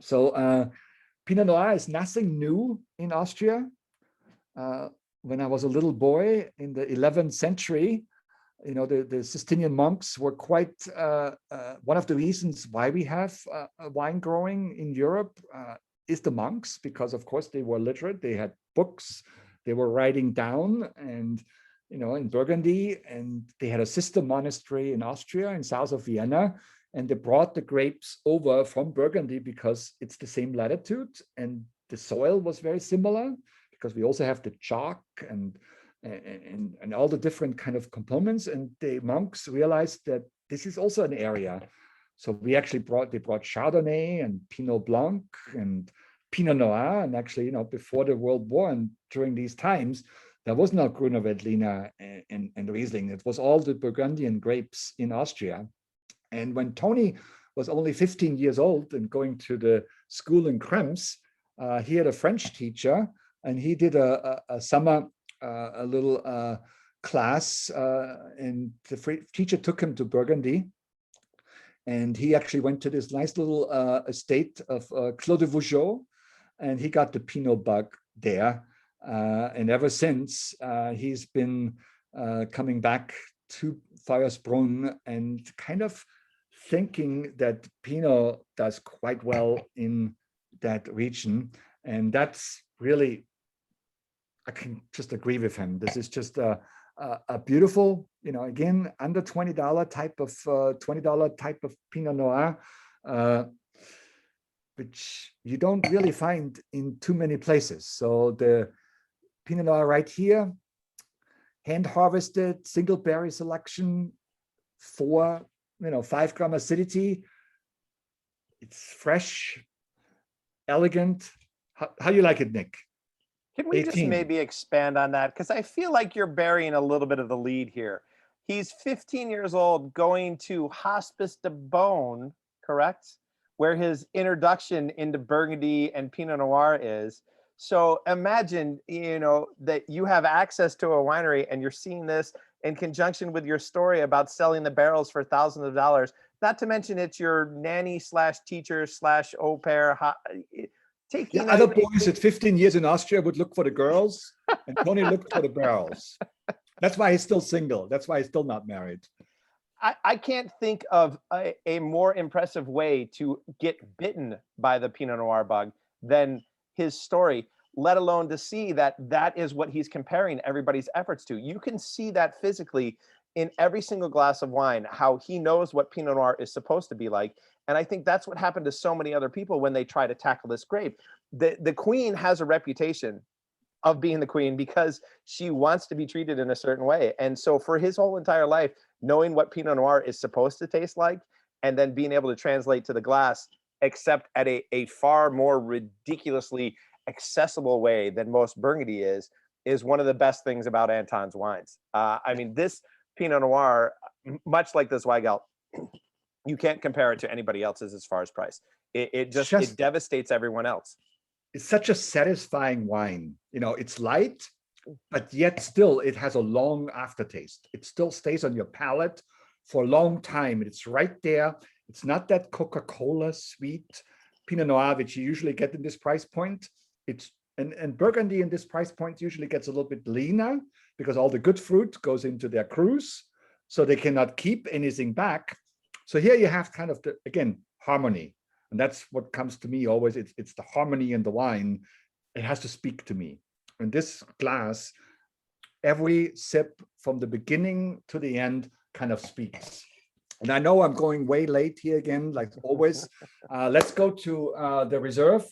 So Pinot Noir is nothing new in Austria. When I was a little boy in the 11th century, the Cistercian monks were quite one of the reasons why we have wine growing in Europe is the monks, because of course they were literate, they had books, they were writing down, and in Burgundy, and they had a sister monastery in Austria, in south of Vienna, and they brought the grapes over from Burgundy because it's the same latitude and the soil was very similar, because we also have the chalk and all the different kind of components. And the monks realized that this is also an area. So we actually brought Chardonnay and Pinot Blanc and Pinot Noir. And actually, before the World War and during these times, there was no Grüner Veltliner and Riesling. It was all the Burgundian grapes in Austria. And when Tony was only 15 years old and going to the school in Krems, he had a French teacher, and he did a summer, a little class, and the teacher took him to Burgundy. And he actually went to this nice little estate of Clos de Vougeot, and he got the Pinot bug there. And ever since, he's been coming back to Feuersbrunn and kind of thinking that Pinot does quite well in that region. And that's really, I can just agree with him. This is just a beautiful, again, under $20 type of $20 type of Pinot Noir, which you don't really find in too many places. So the Pinot Noir right here, hand harvested, single berry selection, 5 gram acidity. It's fresh, elegant. How you like it, Nick? Can we 18. just maybe expand on that? Because I feel like you're burying a little bit of the lead here. He's 15 years old, going to Hospice de Beaune, correct? Where his introduction into Burgundy and Pinot Noir is. So imagine, that you have access to a winery and you're seeing this in conjunction with your story about selling the barrels for thousands of dollars. Not to mention it's your nanny / teacher / au pair. Other boys at 15 years in Austria would look for the girls, and Tony looked for the barrels. That's why he's still single. That's why he's still not married. I can't think of a more impressive way to get bitten by the Pinot Noir bug than his story, let alone to see that is what he's comparing everybody's efforts to. You can see that physically in every single glass of wine, how he knows what Pinot Noir is supposed to be like. And I think that's what happened to so many other people when they try to tackle this grape. The queen has a reputation of being the queen because she wants to be treated in a certain way. And so for his whole entire life, knowing what Pinot Noir is supposed to taste like, and then being able to translate to the glass, except at a far more ridiculously accessible way than most Burgundy is one of the best things about Anton's wines. I mean, this Pinot Noir, much like this Weigelt, you can't compare it to anybody else's as far as price. It devastates everyone else. It's such a satisfying wine. It's light, but yet still it has a long aftertaste. It still stays on your palate for a long time. It's right there. It's not that Coca-Cola sweet Pinot Noir, which you usually get in this price point. And Burgundy in this price point usually gets a little bit leaner because all the good fruit goes into their cruise, so they cannot keep anything back. So here you have kind of harmony. And that's what comes to me always. It's the harmony in the wine. It has to speak to me. And this glass, every sip from the beginning to the end kind of speaks. And I know I'm going way late here again, like always. Let's go to the Reserve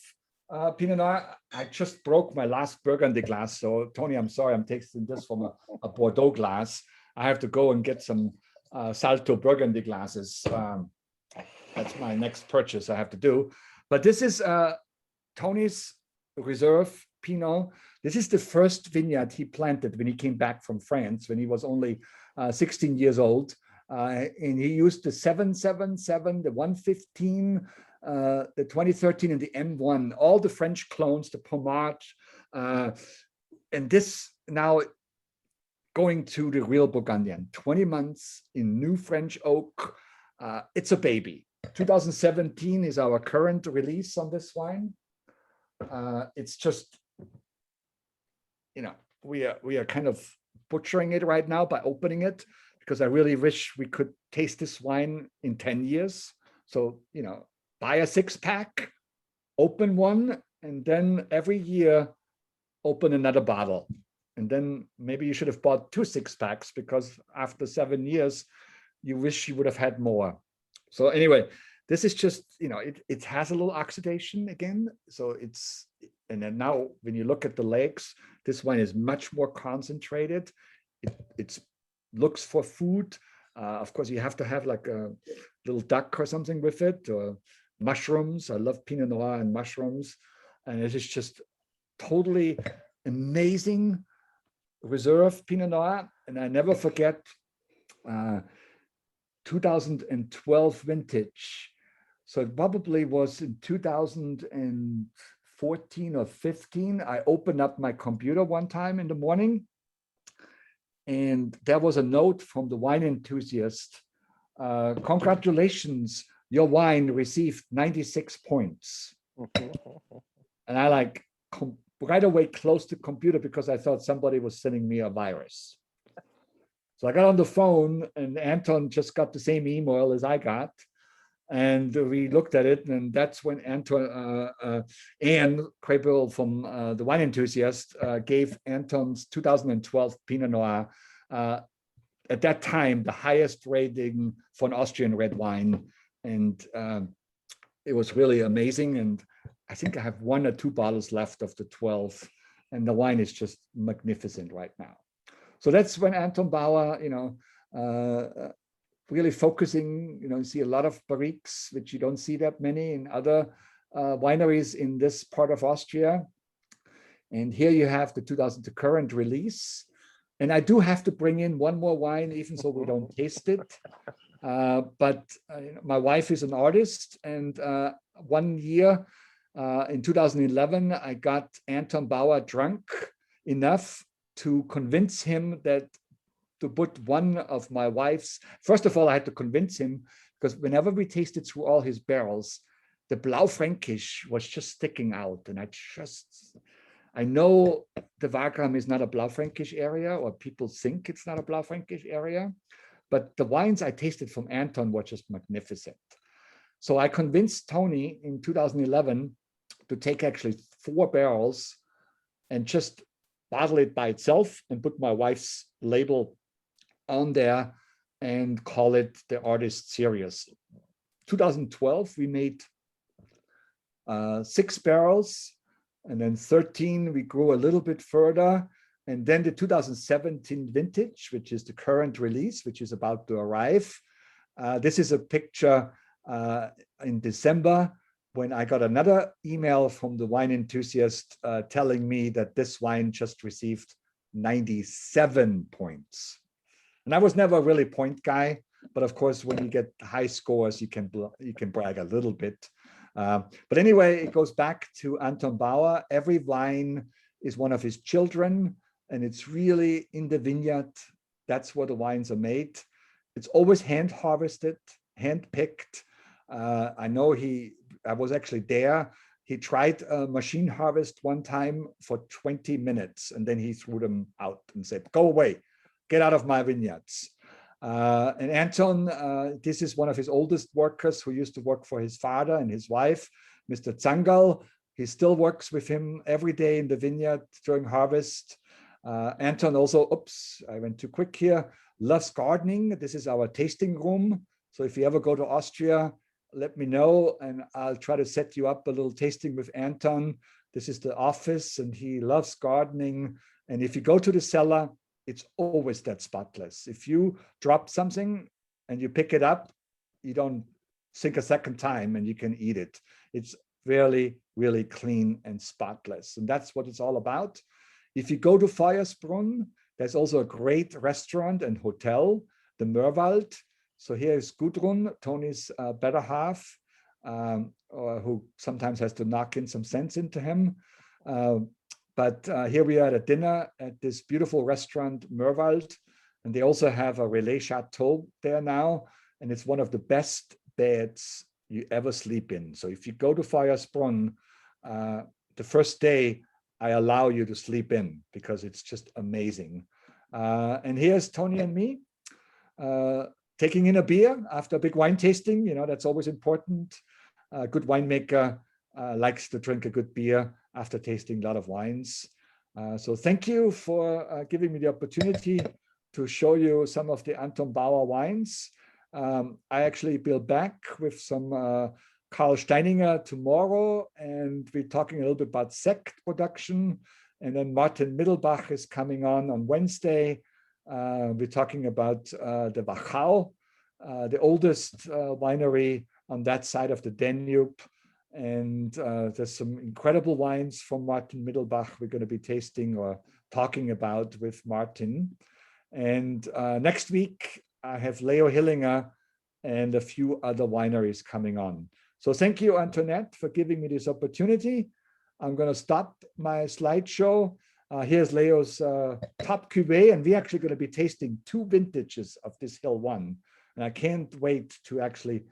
Pinot Noir. I just broke my last Burgundy glass. So Tony, I'm sorry, I'm tasting this from a Bordeaux glass. I have to go and get some Salto Burgundy glasses. That's my next purchase I have to do. But this is Tony's Reserve Pinot. This is the first vineyard he planted when he came back from France, when he was only 16 years old. And he used the 777, the 115, the 2013, and the M1, all the French clones, the Pommard. And this now going to the real Burgundian, 20 months in new French oak. It's a baby. 2017 is our current release on this wine. It's just, we are kind of butchering it right now by opening it, because I really wish we could taste this wine in 10 years. So, buy a 6-pack, open one, and then every year open another bottle. And then maybe you should have bought 2 6-packs, because after 7 years, you wish you would have had more. So anyway, this is just, it has a little oxidation again. So and then now when you look at the legs, this wine is much more concentrated. It looks for food. Of course, you have to have like a little duck or something with it, or mushrooms. I love Pinot Noir and mushrooms. And it is just totally amazing Reserve Pinot Noir. And I never forget 2012 vintage. So it probably was in 2014 or 15. I opened up my computer one time in the morning, and there was a note from the wine enthusiast. Congratulations, your wine received 96 points. And I right away closed the computer because I thought somebody was sending me a virus. So I got on the phone, and Anton just got the same email as I got. And we looked at it, and that's when Anne Krapel from the Wine Enthusiast gave Anton's 2012 Pinot Noir at that time the highest rating for an Austrian red wine. And it was really amazing. And I think I have 1 or 2 bottles left of the 12, and the wine is just magnificent right now. So that's when Anton Bauer, really focusing, you see a lot of barriques, which you don't see that many in other wineries in this part of Austria. And here you have the current release. And I do have to bring in one more wine, even so we don't taste it. But my wife is an artist, and one year in 2011, I got Anton Bauer drunk enough to convince him that to put one of my wife's, first of all, I had to convince him, because whenever we tasted through all his barrels, the Blaufränkisch was just sticking out. And I know the Wagram is not a Blaufränkisch area, or people think it's not a Blaufränkisch area, but the wines I tasted from Anton were just magnificent. So I convinced Tony in 2011 to take actually 4 barrels and just bottle it by itself and put my wife's label on there and call it the Artist Series. 2012, we made 6 barrels, and then 13, we grew a little bit further. And then the 2017 vintage, which is the current release, which is about to arrive. This is a picture in December when I got another email from the Wine Enthusiast telling me that this wine just received 97 points. And I was never a really point guy, but of course, when you get high scores, you can brag a little bit. But anyway, it goes back to Anton Bauer. Every wine is one of his children, and it's really in the vineyard. That's where the wines are made. It's always hand harvested, hand picked. I know I was actually there. He tried a machine harvest one time for 20 minutes, and then he threw them out and said, "Go away, get out of my vineyards." And Anton, this is one of his oldest workers who used to work for his father and his wife, Mr. Zangal. He still works with him every day in the vineyard during harvest. Anton also, oops, I went too quick here, loves gardening. This is our tasting room. So if you ever go to Austria, let me know, and I'll try to set you up a little tasting with Anton. This is the office, and he loves gardening. And if you go to the cellar, it's always that spotless. If you drop something and you pick it up, you don't think a second time and you can eat it. It's really, really clean and spotless. And that's what it's all about. If you go to Feuersbrunn, there's also a great restaurant and hotel, the Mörwald. So here is Gudrun, Tony's better half, who sometimes has to knock in some sense into him. But here we are at a dinner at this beautiful restaurant, Mörwald, and they also have a Relais Chateau there now, and it's one of the best beds you ever sleep in. So if you go to Feuersbrunn, the first day, I allow you to sleep in because it's just amazing. And here's Tony and me taking in a beer after a big wine tasting. That's always important. A good winemaker likes to drink a good beer after tasting a lot of wines. So thank you for giving me the opportunity to show you some of the Anton Bauer wines. I actually will back with some Karl Steininger tomorrow, and we're talking a little bit about sect production. And then Martin Mittelbach is coming on Wednesday. We're talking about the Wachau, the oldest winery on that side of the Danube. And there's some incredible wines from Martin Mittelbach we're going to be tasting or talking about with Martin. And next week, I have Leo Hillinger and a few other wineries coming on. So thank you, Antoinette, for giving me this opportunity. I'm going to stop my slideshow. Here's Leo's top cuvée, and we're actually going to be tasting 2 vintages of this Hill 1. And I can't wait to actually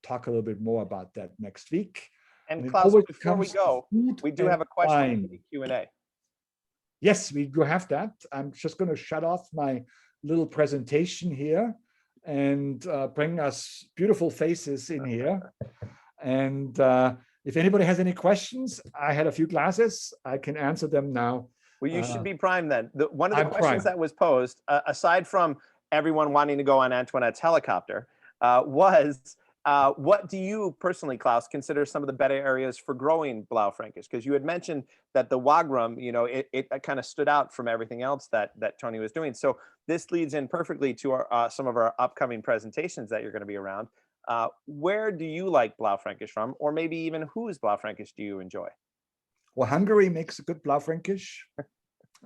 talk a little bit more about that next week. And Klaus, before we go, we do have a question for the Q&A. Yes, we do have that. I'm just going to shut off my little presentation here. and bring us beautiful faces in here. And if anybody has any questions, I had a few glasses. I can answer them now. Well, you should be primed then. One of the I'm questions primed. that was posed, aside from everyone wanting to go on Antoinette's helicopter, was what do you personally, Klaus, consider some of the better areas for growing Blaufränkisch? Because you had mentioned that the Wagram, you know, it kind of stood out from everything else that Tony was doing. So this leads in perfectly to our some of our upcoming presentations that you're going to be around. Where do you like Blaufränkisch from, or maybe even whose Blaufränkisch do you enjoy? Well, Hungary makes a good Blaufränkisch.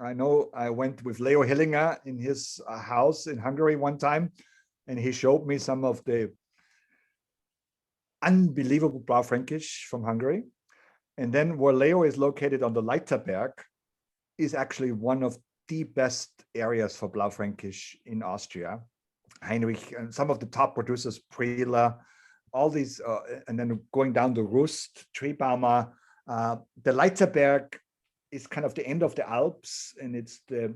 I know I went with Leo Hillinger in his house in Hungary one time, and he showed me some of the unbelievable Blaufränkisch from Hungary. And then where Leo is located on the Leiterberg is actually one of the best areas for Blaufränkisch in Austria. Heinrich and some of the top producers, Prela, all these, and then going down the Rust, Trebaumer, the Leiterberg is kind of the end of the Alps, and it's the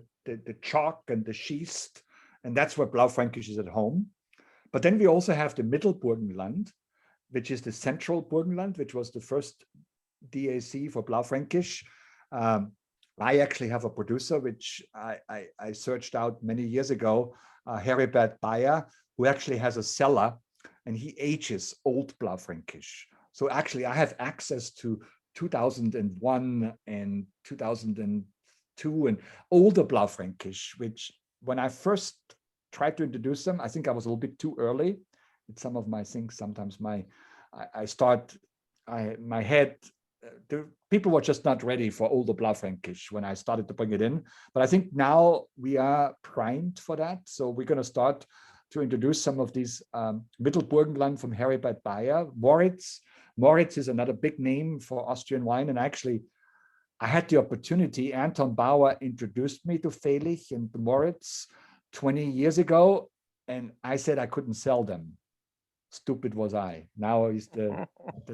chalk and the schist, and that's where Blaufränkisch is at home. But then we also have the Mittelburgenland, which is the central Burgenland, which was the first DAC for Blaufränkisch. I actually have a producer, which I searched out many years ago, Heribert Bayer, who actually has a cellar, and he ages old Blaufränkisch. So actually I have access to 2001 and 2002 and older Blaufränkisch, which when I first tried to introduce them, I think I was a little bit too early. It's some of my things, sometimes my head, the people were just not ready for older Blaufränkisch when I started to bring it in. But I think now we are primed for that. So we're going to start to introduce some of these Mittelburgenland from Heribert Bayer. Moritz is another big name for Austrian wine. And actually, I had the opportunity, Anton Bauer introduced me to Fehlich and Moritz 20 years ago. And I said I couldn't sell them. Stupid was I. Now he's the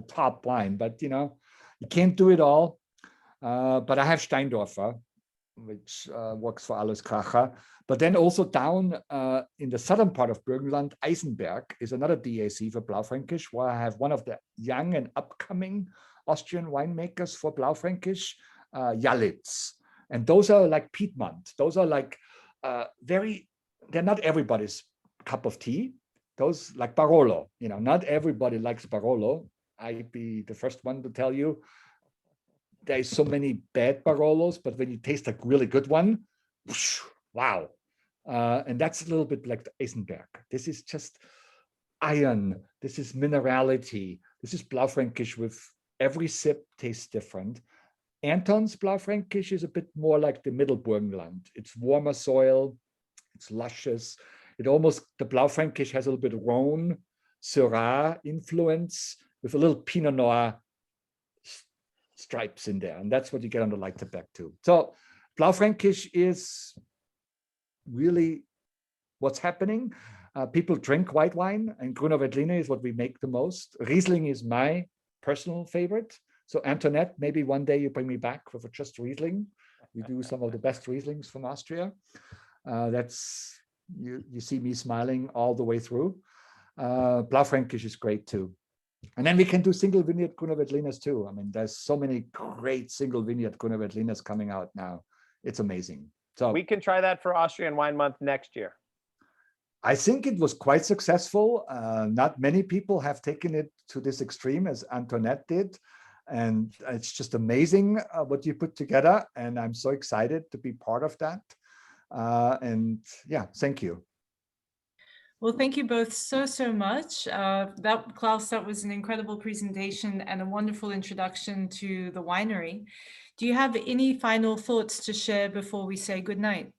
top wine, but you know, you can't do it all. But I have Steindorfer, which works for Alles Kracher. But then also down in the southern part of Burgenland, Eisenberg is another DAC for Blaufränkisch, where I have one of the young and upcoming Austrian winemakers for Blaufränkisch, Jalitz. And those are like Piedmont. Those are like they're not everybody's cup of tea. Those like Barolo, you know, not everybody likes Barolo. I'd be the first one to tell you there's so many bad Barolos, but when you taste a really good one, whoosh, wow. And that's a little bit like the Eisenberg. This is just iron. This is minerality. This is Blaufränkisch with every sip tastes different. Anton's Blaufränkisch is a bit more like the Mittelburgenland. It's warmer soil. It's luscious. The Blaufränkisch has a little bit of Rhone, Syrah influence with a little Pinot Noir stripes in there. And that's what you get on the Leiterberg too. So Blaufränkisch is really what's happening. People drink white wine, and Grüner Veltliner is what we make the most. Riesling is my personal favorite. So Antoinette, maybe one day you bring me back with just Riesling. We do some of the best Rieslings from Austria. You see me smiling all the way through. Blaufränkisch is great too. And then we can do single vineyard Grüner Veltliners too. I mean, there's so many great single vineyard Grüner Veltliners coming out now. It's amazing. So we can try that for Austrian Wine Month next year. I think it was quite successful. Not many people have taken it to this extreme as Antoinette did. And it's just amazing what you put together. And I'm so excited to be part of that. And yeah, thank you. Well, thank you both so much. Klaus, that was an incredible presentation and a wonderful introduction to the winery. Do you have any final thoughts to share before we say goodnight?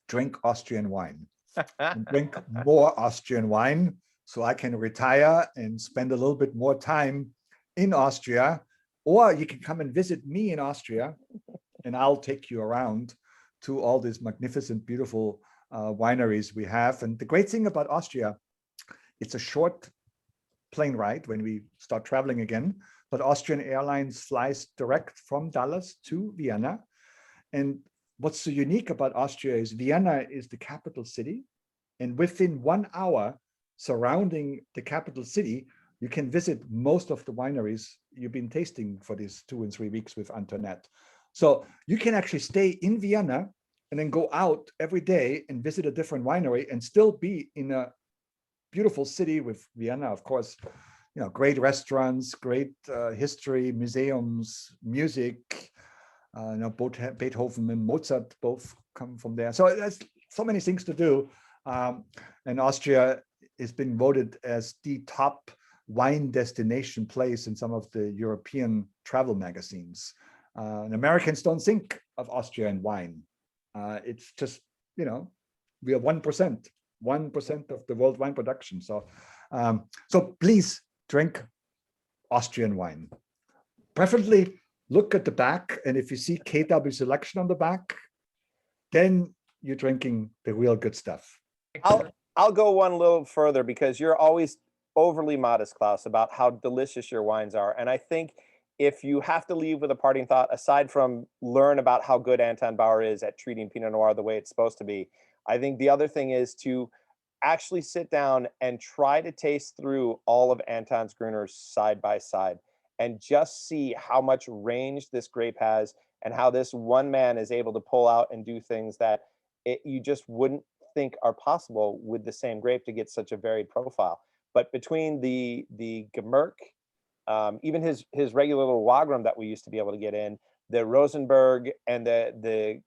Drink Austrian wine. And drink more Austrian wine so I can retire and spend a little bit more time in Austria. Or you can come and visit me in Austria and I'll take you around to all these magnificent, beautiful wineries we have. And the great thing about Austria, it's a short plane ride when we start traveling again, but Austrian Airlines flies direct from Dallas to Vienna. And what's so unique about Austria is Vienna is the capital city, And within 1 hour surrounding the capital city, you can visit most of the wineries you've been tasting for these 2 and 3 weeks with Antoinette. So you can actually stay in Vienna and then go out every day and visit a different winery and still be in a beautiful city with Vienna, of course, you know, great restaurants, great history, museums, music. You know, both Beethoven and Mozart both come from there. So there's so many things to do. And Austria has been voted as the top wine destination place in some of the European travel magazines. And Americans don't think of Austria and wine. It's just, you know, we are 1% of the world wine production. So, so please drink Austrian wine. Preferably look at the back, and if you see KW selection on the back, then you're drinking the real good stuff. I'll go one little further, because you're always overly modest, Klaus, about how delicious your wines are. And I think if you have to leave with a parting thought, aside from learn about how good Anton Bauer is at treating Pinot Noir the way it's supposed to be, I think the other thing is to actually sit down and try to taste through all of Anton's Gruners side by side and just see how much range this grape has and how this one man is able to pull out and do things that you just wouldn't think are possible with the same grape to get such a varied profile. But between the Gemurk, even his regular little Wagram that we used to be able to get in, the Rosenberg, and the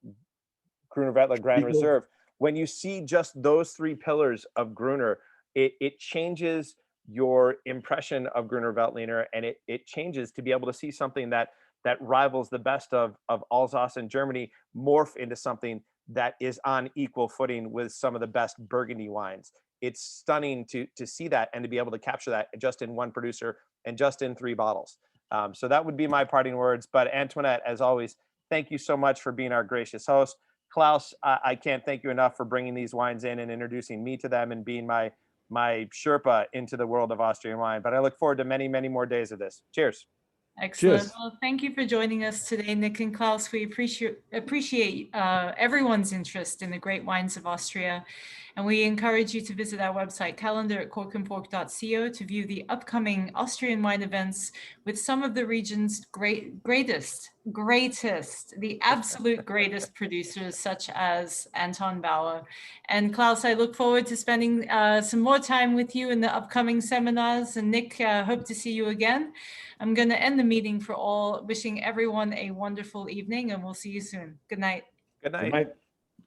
Gruner Veltliner Grand Reserve, when you see just those 3 pillars of Gruner, it changes your impression of Gruner Veltliner, and it changes to be able to see something that rivals the best of Alsace and Germany morph into something that is on equal footing with some of the best Burgundy wines. It's stunning to see that and to be able to capture that just in one producer and just in 3 bottles. So that would be my parting words. But Antoinette, as always, thank you so much for being our gracious host. Klaus, I can't thank you enough for bringing these wines in and introducing me to them and being my Sherpa into the world of Austrian wine. But I look forward to many, many more days of this. Cheers. Excellent. Cheers. Well, thank you for joining us today, Nick and Klaus. We appreciate everyone's interest in the great wines of Austria. And we encourage you to visit our website, calendar@corkandpork.co, to view the upcoming Austrian wine events with some of the region's greatest, the absolute greatest producers, such as Anton Bauer. And Klaus, I look forward to spending some more time with you in the upcoming seminars. And Nick, hope to see you again. I'm going to end the meeting for all, wishing everyone a wonderful evening, and we'll see you soon. Good night. Good night. Good night.